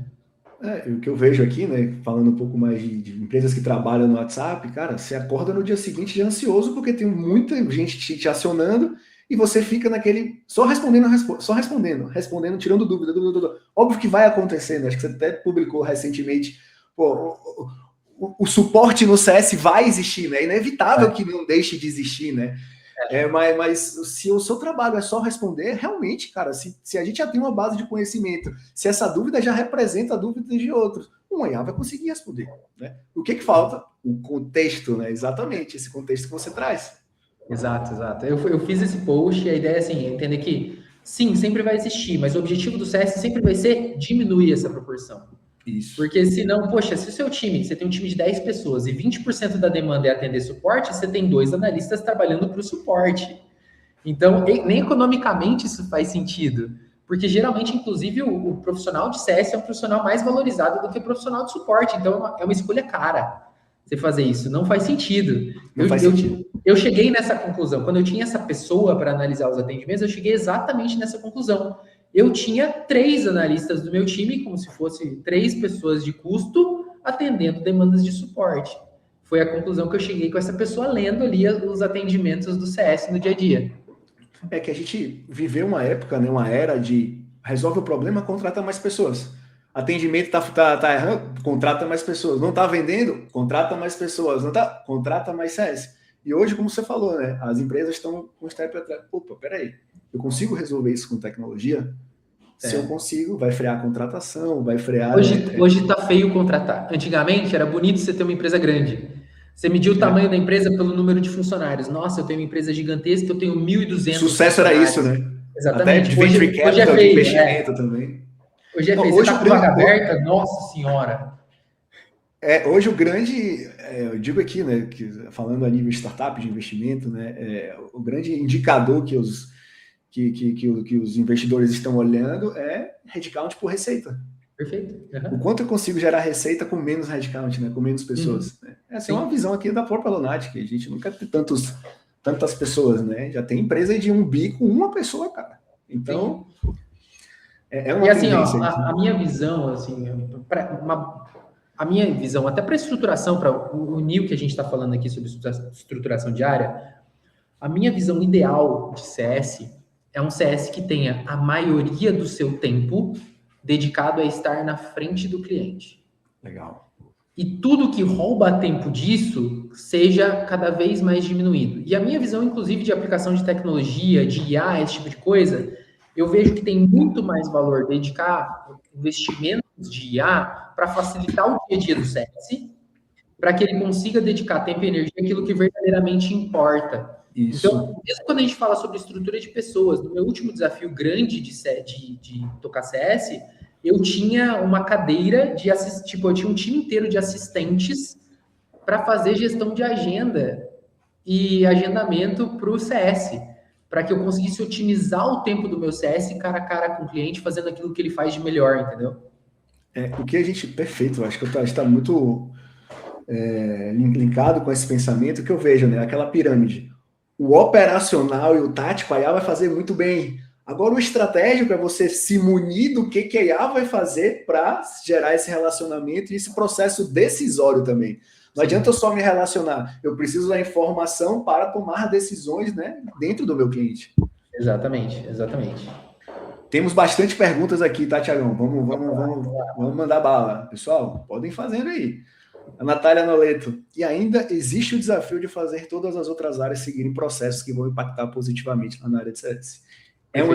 O que eu vejo aqui, né, falando um pouco mais de empresas que trabalham no WhatsApp, cara, você acorda no dia seguinte de ansioso porque tem muita gente te acionando e você fica naquele só respondendo, tirando dúvida. Óbvio que vai acontecendo, acho que você até publicou recentemente, pô, o suporte no CS vai existir, né? É inevitável que não deixe de existir, né? Mas se o seu trabalho é só responder, realmente, cara, se a gente já tem uma base de conhecimento, se essa dúvida já representa a dúvida de outros, um IA vai conseguir responder, né? O que falta? O contexto, né? Exatamente, esse contexto que você traz. Exato. Eu fiz esse post e a ideia é assim, entender que sim, sempre vai existir, mas o objetivo do CS sempre vai ser diminuir essa proporção. Isso. Porque senão, poxa, se o seu time, você tem um time de 10 pessoas e 20% da demanda é atender suporte, você tem 2 analistas trabalhando para o suporte. Então, nem economicamente isso faz sentido. Porque geralmente, inclusive, o profissional de CS é um profissional mais valorizado do que o profissional de suporte. Então, é uma escolha cara você fazer isso. Não faz sentido. Eu cheguei nessa conclusão. Quando eu tinha essa pessoa para analisar os atendimentos, eu cheguei exatamente nessa conclusão. Eu tinha 3 analistas do meu time, como se fosse 3 pessoas de custo, atendendo demandas de suporte. Foi a conclusão que eu cheguei com essa pessoa lendo ali os atendimentos do CS no dia a dia. É que a gente viveu uma época, né, uma era de resolve o problema, contrata mais pessoas. Atendimento tá errando, contrata mais pessoas. Não tá vendendo, contrata mais pessoas. Não tá, contrata mais CS. E hoje, como você falou, né, as empresas estão com um step atrás. Opa, peraí, eu consigo resolver isso com tecnologia? Se eu consigo, vai frear a contratação, vai frear... Hoje tá feio contratar. Antigamente era bonito você ter uma empresa grande. Você mediu o tamanho da empresa pelo número de funcionários. Nossa, eu tenho uma empresa gigantesca, eu tenho 1.200 Sucesso era isso, né? Exatamente. Até de venture capital, de investimento também. Hoje é feio. Você tá com vaga aberta? Nossa Senhora! Hoje o grande, eu digo aqui, né, que, falando a nível startup de investimento, né, o grande indicador que os investidores estão olhando é headcount por receita. Perfeito. O quanto eu consigo gerar receita com menos headcount, né, com menos pessoas. Né? Essa é uma visão aqui da própria Lunatic, que a gente nunca tem tantas pessoas, né? Já tem empresa de 1 bi com uma pessoa, cara. Então, é uma tendência. E assim, a minha visão, assim, a minha visão, até para estruturação, para unir o que a gente está falando aqui sobre estruturação diária, a minha visão ideal de CS é um CS que tenha a maioria do seu tempo dedicado a estar na frente do cliente. Legal. E tudo que rouba tempo disso seja cada vez mais diminuído. E a minha visão, inclusive, de aplicação de tecnologia, de IA, esse tipo de coisa, eu vejo que tem muito mais valor dedicar investimentos de IA para facilitar o dia a dia do CS, para que ele consiga dedicar tempo e energia àquilo que verdadeiramente importa. Isso. Então, mesmo quando a gente fala sobre estrutura de pessoas, no meu último desafio grande de tocar CS, eu tinha uma cadeira de eu tinha um time inteiro de assistentes para fazer gestão de agenda e agendamento para o CS, para que eu conseguisse otimizar o tempo do meu CS cara a cara com o cliente, fazendo aquilo que ele faz de melhor, entendeu? O que a gente... Perfeito, acho que a gente está muito linkado com esse pensamento que eu vejo, né? Aquela pirâmide. O operacional e o tático, a IA vai fazer muito bem. Agora, o estratégico é você se munir do que a IA vai fazer para gerar esse relacionamento e esse processo decisório também. Não adianta eu só me relacionar. Eu preciso da informação para tomar decisões, né, dentro do meu cliente. Exatamente. Temos bastante perguntas aqui, tá, Tiagão? Vamos mandar bala. Pessoal, podem fazendo aí. A Natália Noleto. E ainda existe o desafio de fazer todas as outras áreas seguirem processos que vão impactar positivamente na área de CS. É uma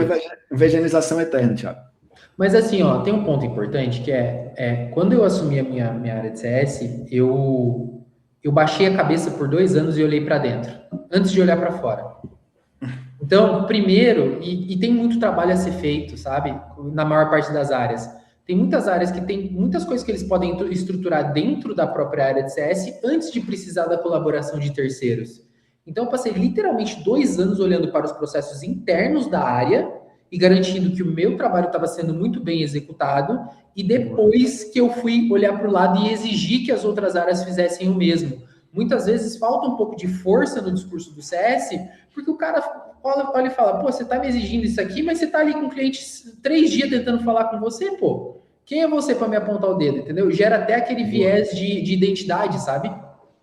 evangelização eterna, Thiago. Mas assim, tem um ponto importante que quando eu assumi a minha área de CS, eu baixei a cabeça por 2 anos e olhei para dentro, antes de olhar para fora. Então, primeiro, e tem muito trabalho a ser feito, sabe? Na maior parte das áreas. Tem muitas áreas que tem muitas coisas que eles podem estruturar dentro da própria área de CS antes de precisar da colaboração de terceiros. Então, eu passei literalmente 2 anos olhando para os processos internos da área e garantindo que o meu trabalho estava sendo muito bem executado, e depois que eu fui olhar para o lado e exigir que as outras áreas fizessem o mesmo. Muitas vezes falta um pouco de força no discurso do CS, porque o cara olha e fala, pô, você está me exigindo isso aqui, mas você está ali com o cliente 3 dias tentando falar com você, pô. Quem é você para me apontar o dedo, entendeu? Gera até aquele viés de identidade, sabe?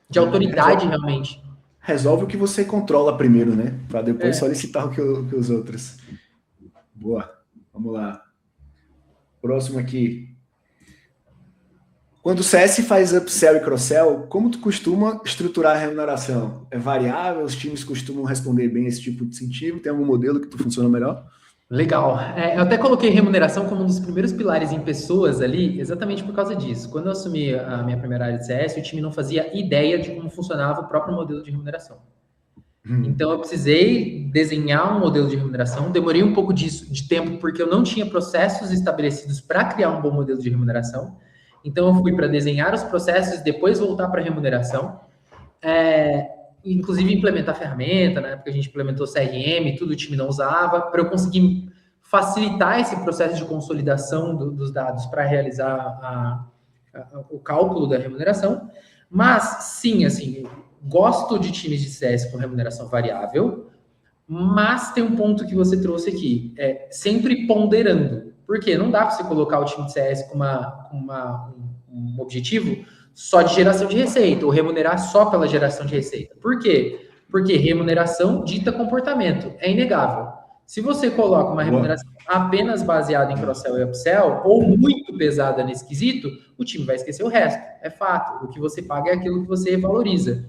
De autoridade, realmente. Resolve o que você controla primeiro, né? Para depois solicitar o que os outros. Boa. Vamos lá. Próximo aqui. Quando o CS faz upsell e cross-sell, como tu costuma estruturar a remuneração? É variável? Os times costumam responder bem a esse tipo de incentivo? Tem algum modelo que tu funciona melhor? Legal. Eu até coloquei remuneração como um dos primeiros pilares em pessoas ali, exatamente por causa disso. Quando eu assumi a minha primeira área de CS, o time não fazia ideia de como funcionava o próprio modelo de remuneração. Então, eu precisei desenhar um modelo de remuneração. Demorei um pouco de tempo, porque eu não tinha processos estabelecidos para criar um bom modelo de remuneração. Então, eu fui para desenhar os processos, depois voltar para a remuneração. Inclusive, implementar a ferramenta, né? Porque a gente implementou CRM, tudo o time não usava, para eu conseguir facilitar esse processo de consolidação dos dados para realizar o cálculo da remuneração. Mas, sim, assim, gosto de times de CS com remuneração variável, mas tem um ponto que você trouxe aqui, sempre ponderando. Por quê? Não dá para você colocar o time de CS com um objetivo só de geração de receita, ou remunerar só pela geração de receita. Por quê? Porque remuneração dita comportamento, é inegável. Se você coloca uma remuneração apenas baseada em cross-sell e upsell, ou muito pesada nesse quesito, o time vai esquecer o resto. É fato. O que você paga é aquilo que você valoriza.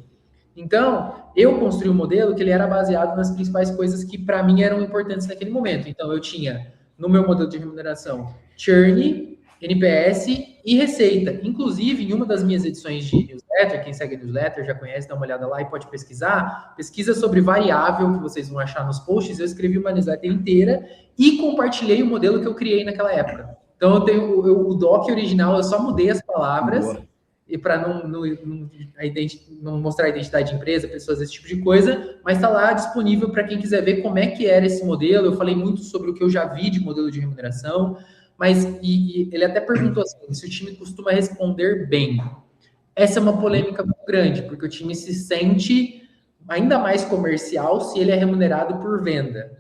Então, eu construí um modelo que ele era baseado nas principais coisas que, para mim, eram importantes naquele momento. Então, eu tinha, no meu modelo de remuneração, churn, NPS e receita. Inclusive, em uma das minhas edições de newsletter, quem segue a newsletter já conhece, dá uma olhada lá e pode pesquisar. Pesquisa sobre variável, que vocês vão achar nos posts. Eu escrevi uma newsletter inteira e compartilhei o modelo que eu criei naquela época. Então, eu tenho o doc original, eu só mudei as palavras. Boa. E para não mostrar a identidade de empresa, pessoas, esse tipo de coisa, mas está lá disponível para quem quiser ver como é que era esse modelo. Eu falei muito sobre o que eu já vi de modelo de remuneração, mas e ele até perguntou assim, se o time costuma responder bem. Essa é uma polêmica muito grande, porque o time se sente ainda mais comercial se ele é remunerado por venda.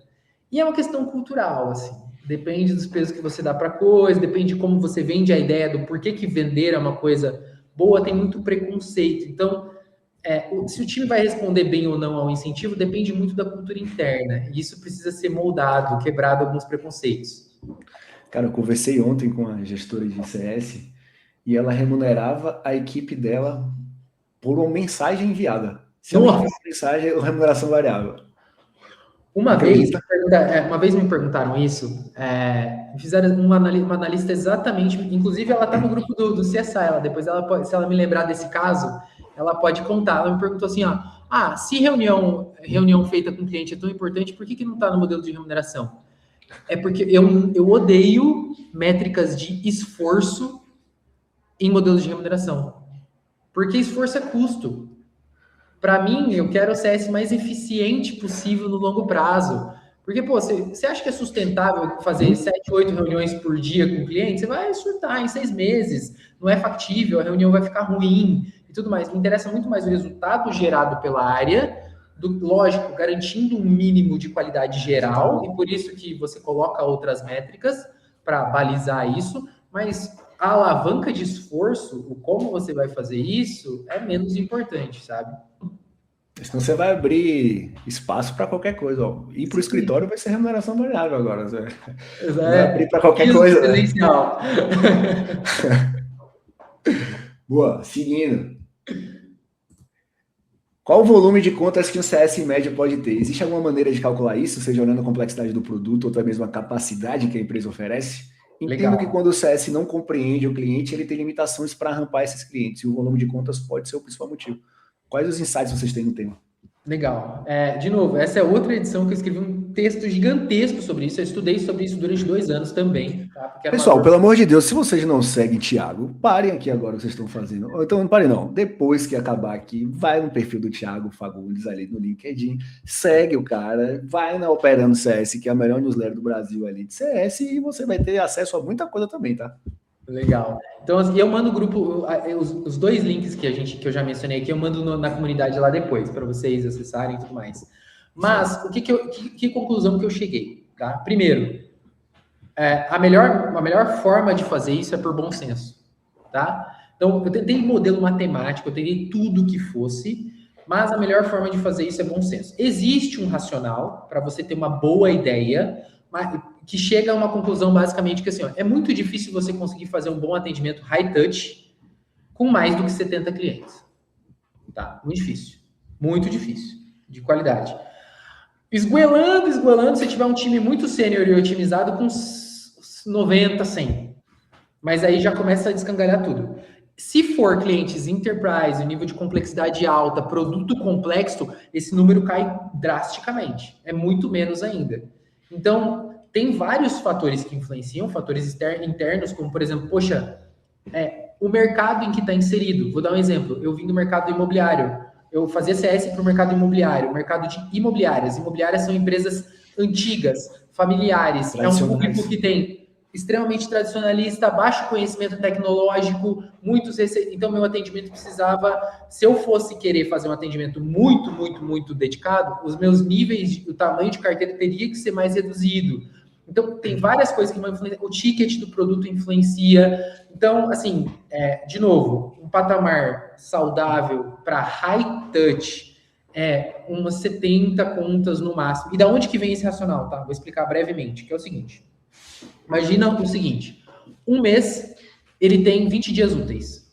E é uma questão cultural, assim. Depende dos pesos que você dá para a coisa, depende de como você vende a ideia do porquê que vender é uma coisa boa, tem muito preconceito. Então, se o time vai responder bem ou não ao incentivo, depende muito da cultura interna. E isso precisa ser moldado, quebrado alguns preconceitos. Cara, eu conversei ontem com a gestora de CS e ela remunerava a equipe dela por uma mensagem enviada. Se ela enviasse mensagem, a remuneração variável. Uma vez me perguntaram isso, fizeram uma analista exatamente, inclusive ela está no grupo do CSI, depois se ela me lembrar desse caso, ela pode contar. Ela me perguntou assim, se reunião feita com o cliente é tão importante, por que não está no modelo de remuneração? É porque eu odeio métricas de esforço em modelos de remuneração, porque esforço é custo. Para mim, eu quero o CS mais eficiente possível no longo prazo. Porque, você acha que é sustentável fazer 7, 8 reuniões por dia com o cliente? Você vai surtar em 6 meses. Não é factível, a reunião vai ficar ruim e tudo mais. Me interessa muito mais o resultado gerado pela área, lógico, garantindo um mínimo de qualidade geral, e por isso que você coloca outras métricas para balizar isso, mas a alavanca de esforço, o como você vai fazer isso, é menos importante, sabe? Senão você vai abrir espaço para qualquer coisa. Ó. Ir para o escritório vai ser remuneração variável agora. Você vai abrir para qualquer coisa. Né? Boa, seguindo. Qual o volume de contas que um CS em média pode ter? Existe alguma maneira de calcular isso, seja olhando a complexidade do produto ou até mesmo a capacidade que a empresa oferece? Entendo que quando o CS não compreende o cliente, ele tem limitações para rampar esses clientes, e o volume de contas pode ser o principal motivo. Quais os insights vocês têm no tema? Legal. De novo, essa é outra edição que eu escrevi um texto gigantesco sobre isso. Eu estudei sobre isso durante 2 anos também. Tá? Pessoal, pelo amor de Deus, se vocês não seguem Thiago, parem aqui agora o que vocês estão fazendo. Então, não parem não. Depois que acabar aqui, vai no perfil do Thiago Fagundes ali no LinkedIn, segue o cara, vai na Operando CS, que é a melhor newsletter do Brasil ali de CS, e você vai ter acesso a muita coisa também, tá? Legal. Então, eu mando o grupo, os 2 links que eu já mencionei aqui, eu mando na comunidade lá depois, para vocês acessarem e tudo mais. Mas, que conclusão que eu cheguei? Tá? Primeiro, a melhor forma de fazer isso é por bom senso. Tá? Então, eu tentei modelo matemático, eu tentei tudo que fosse, mas a melhor forma de fazer isso é bom senso. Existe um racional para você ter uma boa ideia, que chega a uma conclusão basicamente que assim, é muito difícil você conseguir fazer um bom atendimento high touch com mais do que 70 clientes. Tá? Muito difícil, de qualidade. Esgoelando, se tiver um time muito sênior e otimizado com 90, 100. Mas aí já começa a descangalhar tudo. Se for clientes enterprise, nível de complexidade alta, produto complexo, esse número cai drasticamente. É muito menos ainda. Então, tem vários fatores que influenciam, fatores internos, como, por exemplo, o mercado em que está inserido. Vou dar um exemplo. Eu vim do mercado imobiliário. Eu fazia CS para o mercado imobiliário, mercado de imobiliárias. Imobiliárias são empresas antigas, familiares. É um público que tem extremamente tradicionalista, baixo conhecimento tecnológico, então meu atendimento precisava, se eu fosse querer fazer um atendimento muito, muito, muito dedicado, os meus níveis, o tamanho de carteira teria que ser mais reduzido. Então, tem várias coisas que vão influenciar. O ticket do produto influencia. Então, assim, de novo, um patamar saudável para high touch é umas 70 contas no máximo. E da onde que vem esse racional, tá? Vou explicar brevemente, que é o seguinte. Imagina o seguinte, um mês, ele tem 20 dias úteis.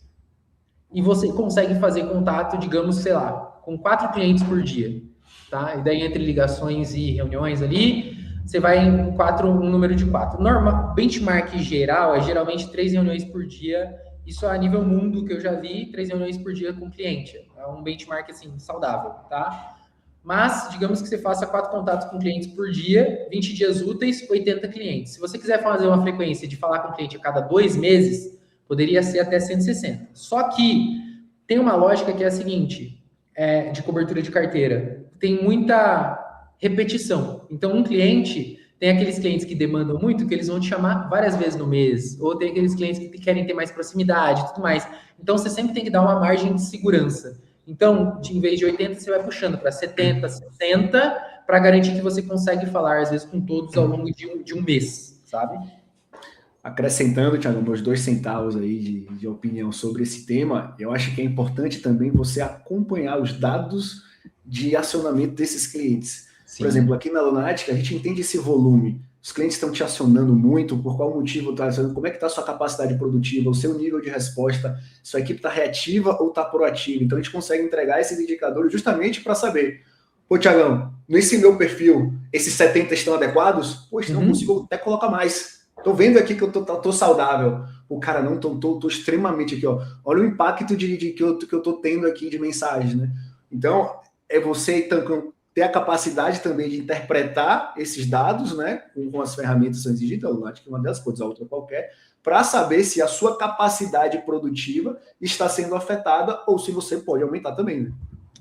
E você consegue fazer contato, digamos, sei lá, com 4 clientes por dia, tá? E daí, entre ligações e reuniões ali, você vai em um número de 4. Normal, benchmark geral é geralmente 3 reuniões por dia. Isso a nível mundo que eu já vi, 3 reuniões por dia com cliente. É um benchmark, assim, saudável, tá? Mas, digamos que você faça 4 contatos com clientes por dia, 20 dias úteis, 80 clientes. Se você quiser fazer uma frequência de falar com o cliente a cada 2 meses, poderia ser até 160. Só que tem uma lógica que é a seguinte, de cobertura de carteira. Tem muita repetição. Então, um cliente, tem aqueles clientes que demandam muito, que eles vão te chamar várias vezes no mês, ou tem aqueles clientes que querem ter mais proximidade e tudo mais. Então, você sempre tem que dar uma margem de segurança. Então, em vez de 80, você vai puxando para 70, 60, para garantir que você consegue falar, às vezes, com todos ao longo de um mês, sabe? Acrescentando, Thiago, meus 2 centavos aí de opinião sobre esse tema, eu acho que é importante também você acompanhar os dados de acionamento desses clientes. Sim. Por exemplo, aqui na Lunática, a gente entende esse volume. Os clientes estão te acionando muito, por qual motivo está acionando, como é que está a sua capacidade produtiva, o seu nível de resposta, sua equipe está reativa ou está proativa. Então, a gente consegue entregar esses indicadores justamente para saber, pô, Thiagão, nesse meu perfil, esses 70 estão adequados? Poxa, não consigo até colocar mais. Tô vendo aqui que eu tô saudável. O cara, não, tô extremamente aqui, ó. Olha o impacto que eu tô tendo aqui de mensagens, né? Então, é você ter a capacidade também de interpretar esses dados, né? Com as ferramentas digitais, acho que uma delas pode usar outra qualquer, para saber se a sua capacidade produtiva está sendo afetada ou se você pode aumentar também, né?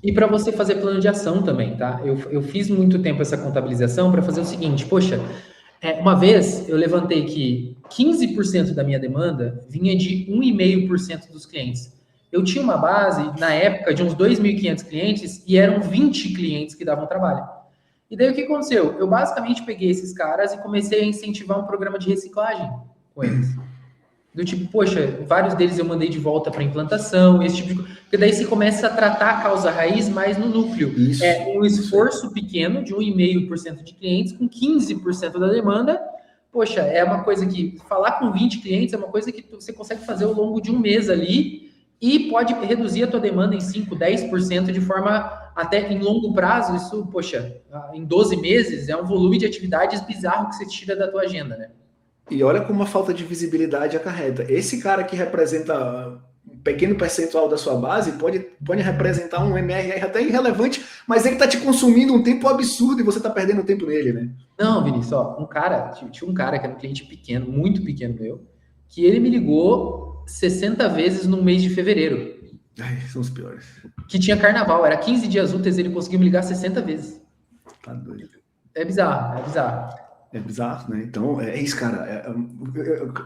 E para você fazer plano de ação também, tá? Eu fiz muito tempo essa contabilização para fazer o seguinte, poxa, uma vez eu levantei que 15% da minha demanda vinha de 1,5% dos clientes. Eu tinha uma base, na época, de uns 2.500 clientes e eram 20 clientes que davam trabalho. E daí o que aconteceu? Eu basicamente peguei esses caras e comecei a incentivar um programa de reciclagem com eles. Do tipo, poxa, vários deles eu mandei de volta para implantação, esse tipo de coisa. Porque daí você começa a tratar a causa raiz mais no núcleo. Isso, um esforço pequeno de 1,5% de clientes com 15% da demanda. Poxa, é uma coisa que falar com 20 clientes é uma coisa que você consegue fazer ao longo de um mês ali e pode reduzir a tua demanda em 5, 10% de forma até em longo prazo. Isso, poxa, em 12 meses é um volume de atividades bizarro que você tira da tua agenda, né? E olha como a falta de visibilidade acarreta. Esse cara que representa um pequeno percentual da sua base pode representar um MRR até irrelevante, mas ele está te consumindo um tempo absurdo e você está perdendo tempo nele, né? Não, Vinícius, ó, tinha um cara que era um cliente pequeno, muito pequeno meu, que ele me ligou 60 vezes no mês de fevereiro. Ai, são os piores. Que tinha carnaval, era 15 dias úteis, ele conseguiu me ligar 60 vezes. Tá doido. É bizarro, é bizarro. É bizarro, né? Então, é isso, cara.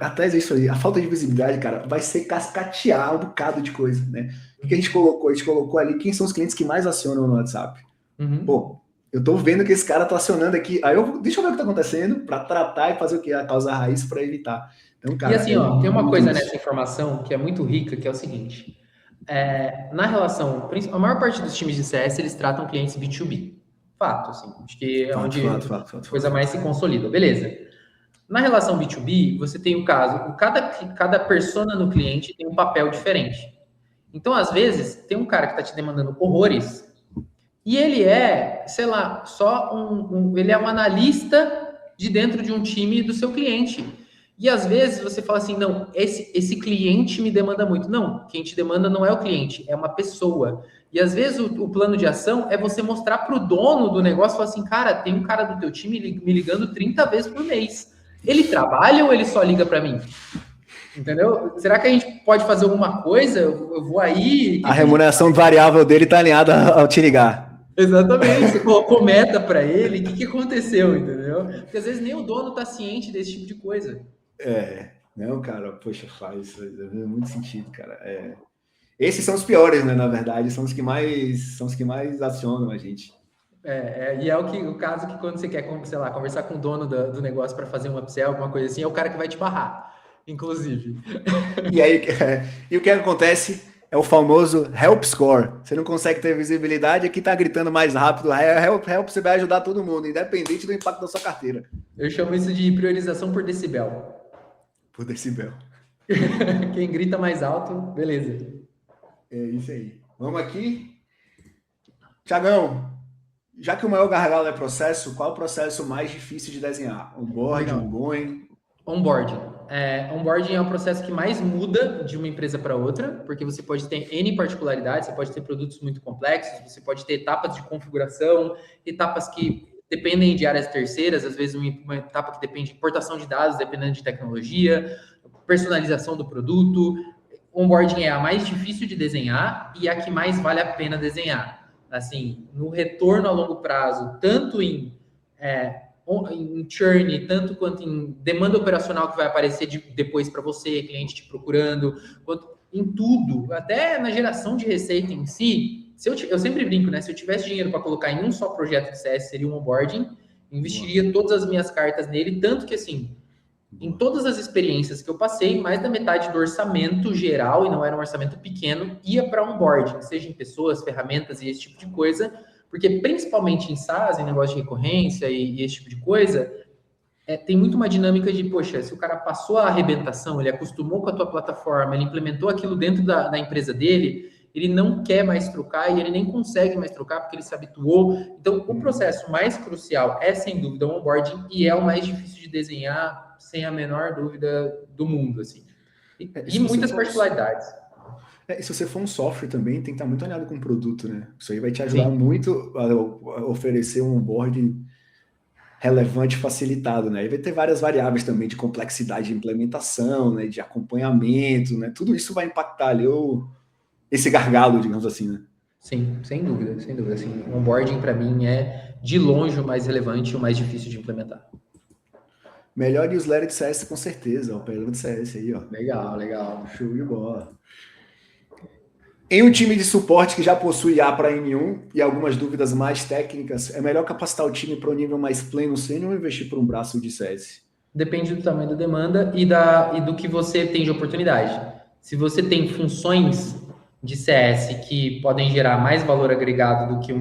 Até isso aí, a falta de visibilidade, cara, vai ser cascatear um bocado de coisa, né? O que a gente colocou? A gente colocou ali quem são os clientes que mais acionam no WhatsApp. Uhum. Pô, eu tô vendo que esse cara tá acionando aqui. Aí deixa eu ver o que tá acontecendo para tratar e fazer o que? A causa raiz para evitar. Então, cara, e assim, ó, tem uma coisa nessa informação que é muito rica, que é o seguinte. Na relação, a maior parte dos times de CS, eles tratam clientes B2B. Fato, assim. Acho que é onde a coisa mais se consolida. Beleza. Na relação B2B, você tem o caso, cada persona no cliente tem um papel diferente. Então, às vezes, tem um cara que está te demandando horrores e ele é, sei lá, ele é um analista de dentro de um time do seu cliente. E às vezes você fala assim, não, esse cliente me demanda muito. Não, quem te demanda não é o cliente, é uma pessoa. E às vezes o plano de ação é você mostrar para o dono do negócio, falar assim, cara, tem um cara do teu time me ligando 30 vezes por mês. Ele trabalha ou ele só liga para mim? Entendeu? Será que a gente pode fazer alguma coisa? Eu vou aí... A remuneração variável dele está alinhada ao te ligar. Exatamente, você colocou meta para ele, o que aconteceu, entendeu? Porque às vezes nem o dono está ciente desse tipo de coisa. Não, cara, poxa, faz muito sentido, cara. Esses são os piores, né? Na verdade, são os que mais acionam a gente. E é o caso que quando você quer, sei lá, conversar com o dono do negócio para fazer um upsell, alguma coisa assim, é o cara que vai te barrar, inclusive. E aí, e o que acontece é o famoso help score. Você não consegue ter visibilidade, aqui tá gritando mais rápido. Help, você vai ajudar todo mundo, independente do impacto da sua carteira. Eu chamo isso de priorização por decibel. Por decibel. Quem grita mais alto, beleza. É isso aí. Vamos aqui. Tiagão, já que o maior gargalo é processo, qual é o processo mais difícil de desenhar? Onboarding, ongoing? Onboarding. Onboarding é o processo que mais muda de uma empresa para outra, porque você pode ter N particularidades, você pode ter produtos muito complexos, você pode ter etapas de configuração, etapas que dependem de áreas terceiras, às vezes uma etapa que depende de importação de dados, dependendo de tecnologia, personalização do produto. Onboarding é a mais difícil de desenhar e a que mais vale a pena desenhar. Assim, no retorno a longo prazo, tanto em churn, tanto quanto em demanda operacional que vai aparecer depois para você, cliente te procurando, quanto em tudo, até na geração de receita em si. Eu sempre brinco, né? Se eu tivesse dinheiro para colocar em um só projeto de CS, seria um onboarding, investiria todas as minhas cartas nele, tanto que assim, em todas as experiências que eu passei, mais da metade do orçamento geral, e não era um orçamento pequeno, ia para onboarding, seja em pessoas, ferramentas e esse tipo de coisa, porque principalmente em SaaS, em negócio de recorrência e esse tipo de coisa, tem muito uma dinâmica de, poxa, se o cara passou a arrebentação, ele acostumou com a tua plataforma, ele implementou aquilo dentro da empresa dele, ele não quer mais trocar e ele nem consegue mais trocar porque ele se habituou. Então, o processo mais crucial é, sem dúvida, o onboarding e é o mais difícil de desenhar, sem a menor dúvida do mundo, assim. E muitas particularidades. E se você for um software também, tem que estar muito alinhado com o produto, né? Isso aí vai te ajudar muito a oferecer um onboarding relevante, facilitado, né? E vai ter várias variáveis também de complexidade de implementação, né? De acompanhamento, né? Tudo isso vai impactar ali esse gargalo, digamos assim, né? Sim, sem dúvida, sem dúvida. Assim, o onboarding para mim é de longe o mais relevante e o mais difícil de implementar. Melhor newsletter de CS, com certeza. O Pelo de CS aí, ó. Legal, legal. Show de bola. Em um time de suporte que já possui A para N1 e algumas dúvidas mais técnicas, é melhor capacitar o time para um nível mais pleno sênior ou investir por um braço de CS? Depende do tamanho da demanda e do que você tem de oportunidade. Se você tem funções de CS que podem gerar mais valor agregado do que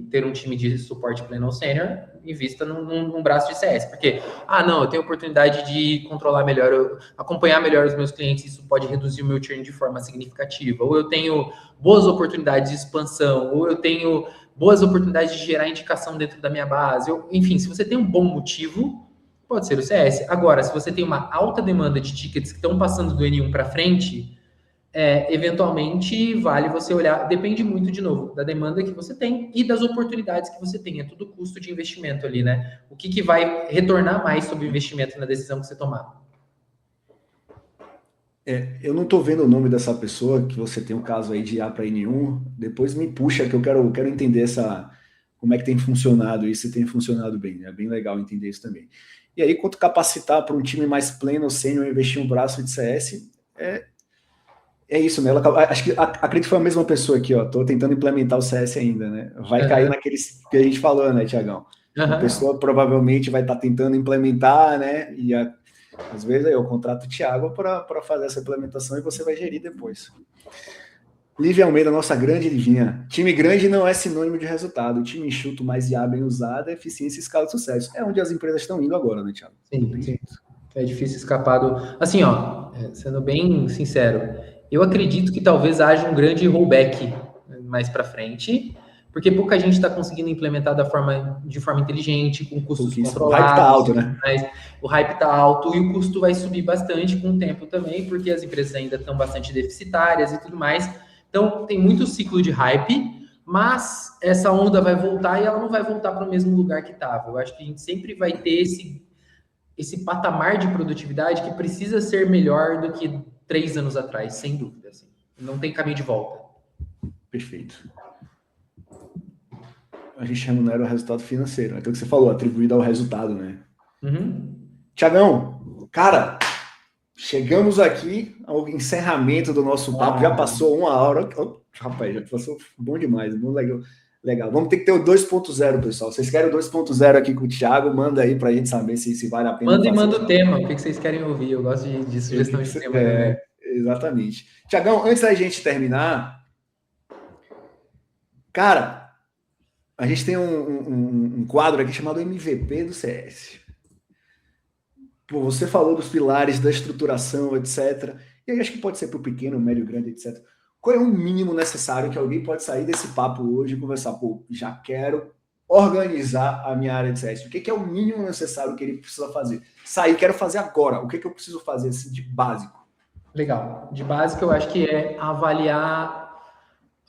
ter um time de suporte pleno ou sênior, invista num braço de CS. Porque, não, eu tenho oportunidade de controlar melhor, acompanhar melhor os meus clientes, isso pode reduzir o meu churn de forma significativa. Ou eu tenho boas oportunidades de expansão, ou eu tenho boas oportunidades de gerar indicação dentro da minha base. Enfim, se você tem um bom motivo, pode ser o CS. Agora, se você tem uma alta demanda de tickets que estão passando do N1 para frente, eventualmente vale você olhar, depende muito, de novo, da demanda que você tem e das oportunidades que você tem. É tudo custo de investimento ali, né? O que vai retornar mais sobre o investimento na decisão que você tomar? Eu não estou vendo o nome dessa pessoa, que você tem um caso aí de A para N1. Depois me puxa, que eu quero entender como é que tem funcionado isso, se tem funcionado bem. É bem legal entender isso também. E aí, quanto capacitar para um time mais pleno, sênior, investir um braço de CS, é isso, né? Acho que acredito que foi a mesma pessoa aqui, ó. Tô tentando implementar o CS ainda, né? Vai cair naqueles que a gente falou, né, Tiagão? A pessoa provavelmente vai estar tentando implementar, né? E às vezes eu contrato o Thiago para fazer essa implementação e você vai gerir depois. Lívia Almeida, nossa grande Livinha. Time grande não é sinônimo de resultado. Time enxuto, mais IA bem usado, é eficiência e escala de sucesso. É onde as empresas estão indo agora, né, Thiago? Sim. É difícil escapar do... Assim, ó, sendo bem sincero, eu acredito que talvez haja um grande rollback mais para frente, porque pouca gente está conseguindo implementar de forma inteligente, com custos controlados. O hype está alto, né? Mas o hype está alto e o custo vai subir bastante com o tempo também, porque as empresas ainda estão bastante deficitárias e tudo mais. Então, tem muito ciclo de hype, mas essa onda vai voltar e ela não vai voltar para o mesmo lugar que estava. Eu acho que a gente sempre vai ter esse patamar de produtividade que precisa ser melhor do que 3 anos atrás, sem dúvida. Assim. Não tem caminho de volta. Perfeito. A gente remunera o resultado financeiro. É aquilo que você falou, atribuído ao resultado, né? Tiagão, cara, chegamos aqui ao encerramento do nosso papo. Já passou 1 hora. Rapaz, já passou bom demais. Bom, Legal. Vamos ter que ter o 2.0, pessoal. Vocês querem o 2.0 aqui com o Thiago? Manda aí para a gente saber se vale a pena. Manda o tema, o que vocês querem ouvir. Eu gosto de sugestão de tema. Né? Exatamente. Tiagão, antes da gente terminar, cara, a gente tem um quadro aqui chamado MVP do CS. Pô, você falou dos pilares da estruturação, etc. E aí acho que pode ser para o pequeno, médio, grande, etc. Qual é o mínimo necessário que alguém pode sair desse papo hoje e conversar? Pô, já quero organizar a minha área de CS. O que é o mínimo necessário que ele precisa fazer? Sair, quero fazer agora. O que eu preciso fazer assim, de básico? Legal. De básico, eu acho que é avaliar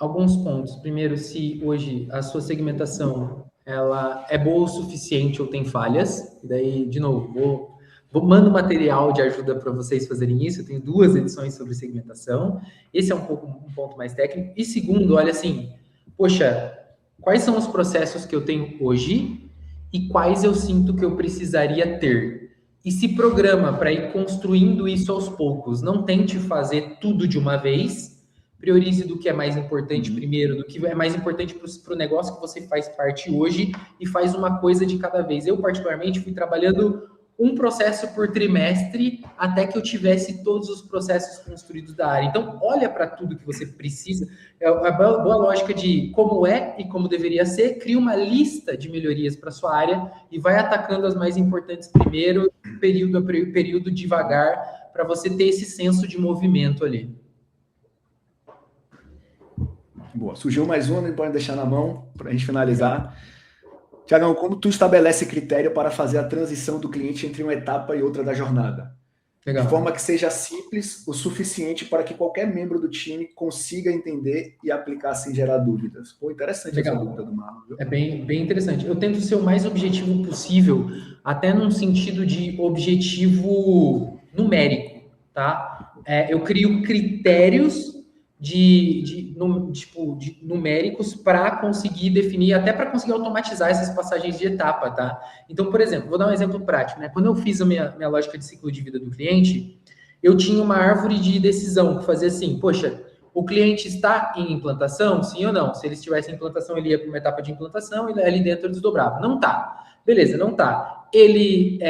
alguns pontos. Primeiro, se hoje a sua segmentação ela é boa o suficiente ou tem falhas. E daí, de novo, mando material de ajuda para vocês fazerem isso. Eu tenho 2 edições sobre segmentação. Esse é um ponto mais técnico. E segundo, olha assim, poxa, quais são os processos que eu tenho hoje e quais eu sinto que eu precisaria ter? E se programa para ir construindo isso aos poucos. Não tente fazer tudo de uma vez. Priorize do que é mais importante primeiro, do que é mais importante para o negócio que você faz parte hoje e faz uma coisa de cada vez. Eu, particularmente, fui trabalhando um processo por trimestre até que eu tivesse todos os processos construídos da área. Então, olha para tudo que você precisa. É a boa lógica de como é e como deveria ser. Cria uma lista de melhorias para sua área e vai atacando as mais importantes primeiro, período a período, devagar, para você ter esse senso de movimento ali. Boa. Surgiu mais uma, não pode deixar na mão para a gente finalizar. Tiagão, como tu estabelece critério para fazer a transição do cliente entre uma etapa e outra da jornada? Legal. De forma que seja simples o suficiente para que qualquer membro do time consiga entender e aplicar sem gerar dúvidas. Pô, interessante. Legal. Essa dúvida do Marlon. É bem interessante. Eu tento ser o mais objetivo possível, até num sentido de objetivo numérico, tá? Eu crio critérios de numéricos para conseguir definir, até para conseguir automatizar essas passagens de etapa, tá? Então, por exemplo, vou dar um exemplo prático, né? Quando eu fiz a minha lógica de ciclo de vida do cliente, eu tinha uma árvore de decisão que fazia assim, poxa, o cliente está em implantação, sim ou não? Se ele estivesse em implantação, ele ia para uma etapa de implantação e ali dentro ele desdobrava. Não tá. Beleza, não tá. Ele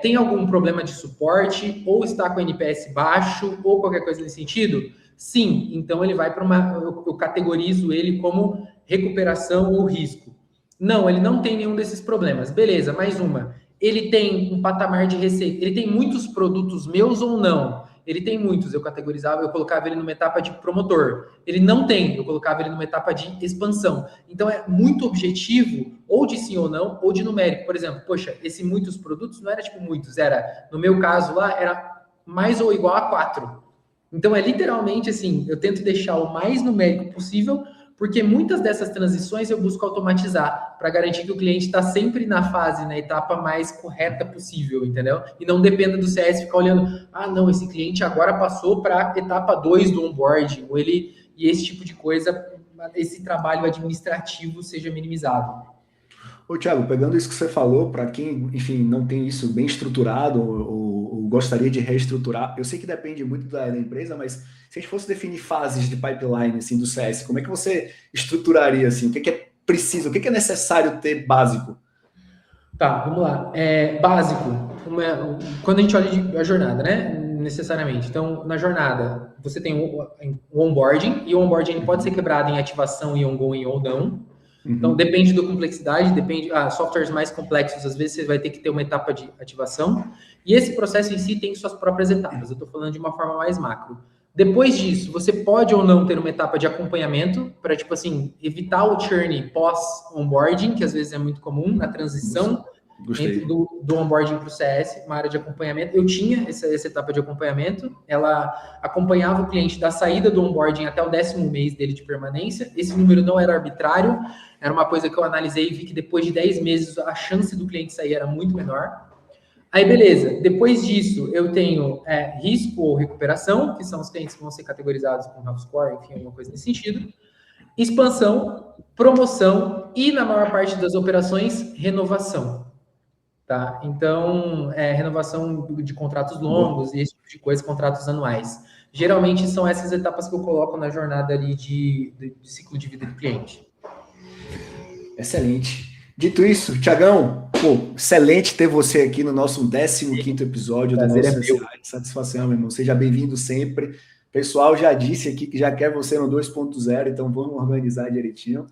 tem algum problema de suporte, ou está com NPS baixo, ou qualquer coisa nesse sentido? Sim, então ele vai para eu categorizo ele como recuperação ou risco. Não, ele não tem nenhum desses problemas. Beleza, mais uma. Ele tem um patamar de receita. Ele tem muitos produtos meus ou não? Ele tem muitos. Eu categorizava, eu colocava ele numa etapa de promotor. Ele não tem, eu colocava ele numa etapa de expansão. Então é muito objetivo, ou de sim ou não, ou de numérico. Por exemplo, poxa, esse muitos produtos não era tipo muitos, era, no meu caso lá, era mais ou igual a 4. Então, é literalmente assim, eu tento deixar o mais numérico possível, porque muitas dessas transições eu busco automatizar, para garantir que o cliente está sempre na fase, na etapa mais correta possível, entendeu? E não dependa do CS ficar olhando, não, esse cliente agora passou para a etapa 2 do onboarding, e esse tipo de coisa, esse trabalho administrativo seja minimizado. Ô, Thiago, pegando isso que você falou, para quem, enfim, não tem isso bem estruturado ou gostaria de reestruturar, eu sei que depende muito da empresa, mas se a gente fosse definir fases de pipeline assim, do CS, como é que você estruturaria? Assim, o que é preciso, o que é necessário ter básico? Tá, vamos lá. Básico, quando a gente olha a jornada, né? Necessariamente. Então, na jornada, você tem o onboarding, e o onboarding pode ser quebrado em ativação e ongoing ou não. Então, depende da complexidade, depende... softwares mais complexos, às vezes você vai ter que ter uma etapa de ativação. E esse processo em si tem suas próprias etapas. Eu estou falando de uma forma mais macro. Depois disso, você pode ou não ter uma etapa de acompanhamento para, tipo assim, evitar o churn pós-onboarding, que às vezes é muito comum na transição do onboarding para o CS, uma área de acompanhamento. Eu tinha essa etapa de acompanhamento, ela acompanhava o cliente da saída do onboarding até o 10º mês dele de permanência. Esse número não era arbitrário, era uma coisa que eu analisei e vi que depois de 10 meses a chance do cliente sair era muito menor. Aí, beleza. Depois disso, eu tenho risco ou recuperação, que são os clientes que vão ser categorizados com health score, enfim, alguma coisa nesse sentido. Expansão, promoção e, na maior parte das operações, renovação. Tá? Então, renovação de contratos longos e esse tipo de coisa, contratos anuais. Geralmente, são essas etapas que eu coloco na jornada ali de ciclo de vida do cliente. Excelente. Dito isso, Tiagão, pô, excelente ter você aqui no nosso 15º episódio do nosso CSI. Satisfação, meu irmão. Seja bem-vindo sempre. O pessoal já disse aqui que já quer você no 2.0, então vamos organizar direitinho.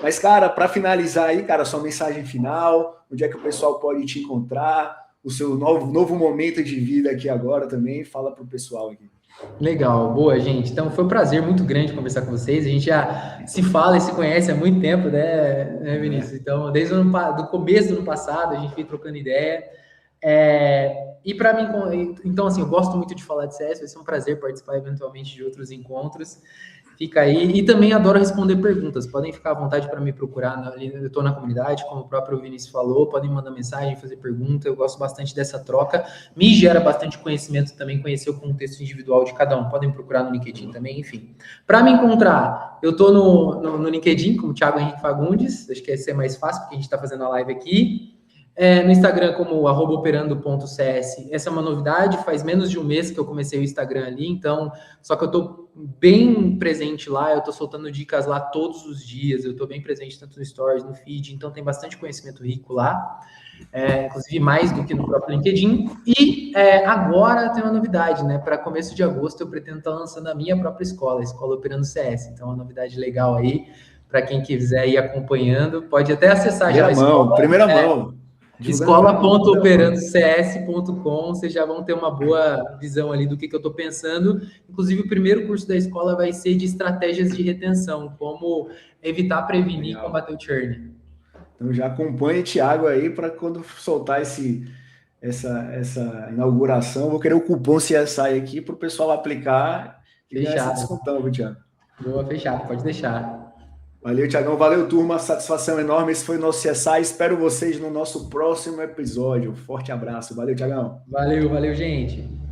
Mas, cara, para finalizar aí, cara, sua mensagem final, onde é que o pessoal pode te encontrar, o seu novo momento de vida aqui agora também, fala para o pessoal aqui. Legal, boa, gente. Então, foi um prazer muito grande conversar com vocês. A gente já se fala e se conhece há muito tempo, né, Vinícius? Então, desde o começo do ano passado, a gente vem trocando ideia. E para mim, então, assim, eu gosto muito de falar de CS, vai ser um prazer participar eventualmente de outros encontros. Fica aí. E também adoro responder perguntas. Podem ficar à vontade para me procurar. Eu estou na comunidade, como o próprio Vinícius falou. Podem mandar mensagem, fazer pergunta. Eu gosto bastante dessa troca. Me gera bastante conhecimento também, conhecer o contexto individual de cada um. Podem procurar no LinkedIn também, enfim. Para me encontrar, eu estou no LinkedIn, como Thiago Henrique Fagundes. Acho que esse é mais fácil, porque a gente está fazendo a live aqui. No Instagram como @operando.cs. Essa é uma novidade, faz menos de um mês que eu comecei o Instagram ali, então, só que eu tô bem presente lá, eu tô soltando dicas lá todos os dias, eu tô bem presente tanto no Stories, no feed, então tem bastante conhecimento rico lá, inclusive mais do que no próprio LinkedIn. E agora tem uma novidade, né? Para começo de agosto eu pretendo estar lançando a minha própria escola, a Escola Operando CS, então é uma novidade legal aí, para quem quiser ir acompanhando, pode até acessar já a escola. Primeira mão. Escola.operandocs.com, vocês já vão ter uma boa visão ali do que eu estou pensando. Inclusive, o primeiro curso da escola vai ser de estratégias de retenção, como evitar, prevenir e combater o churn. Então já acompanhe o Thiago aí para quando soltar essa inauguração. Vou querer o cupom CSI aqui para o pessoal aplicar e ganhar esse descontão, viu, Thiago? Boa, fechado, pode deixar. Valeu, Thiagão. Valeu, turma. Satisfação enorme. Esse foi o nosso CSI. Espero vocês no nosso próximo episódio. Forte abraço. Valeu, Thiagão. Valeu, gente.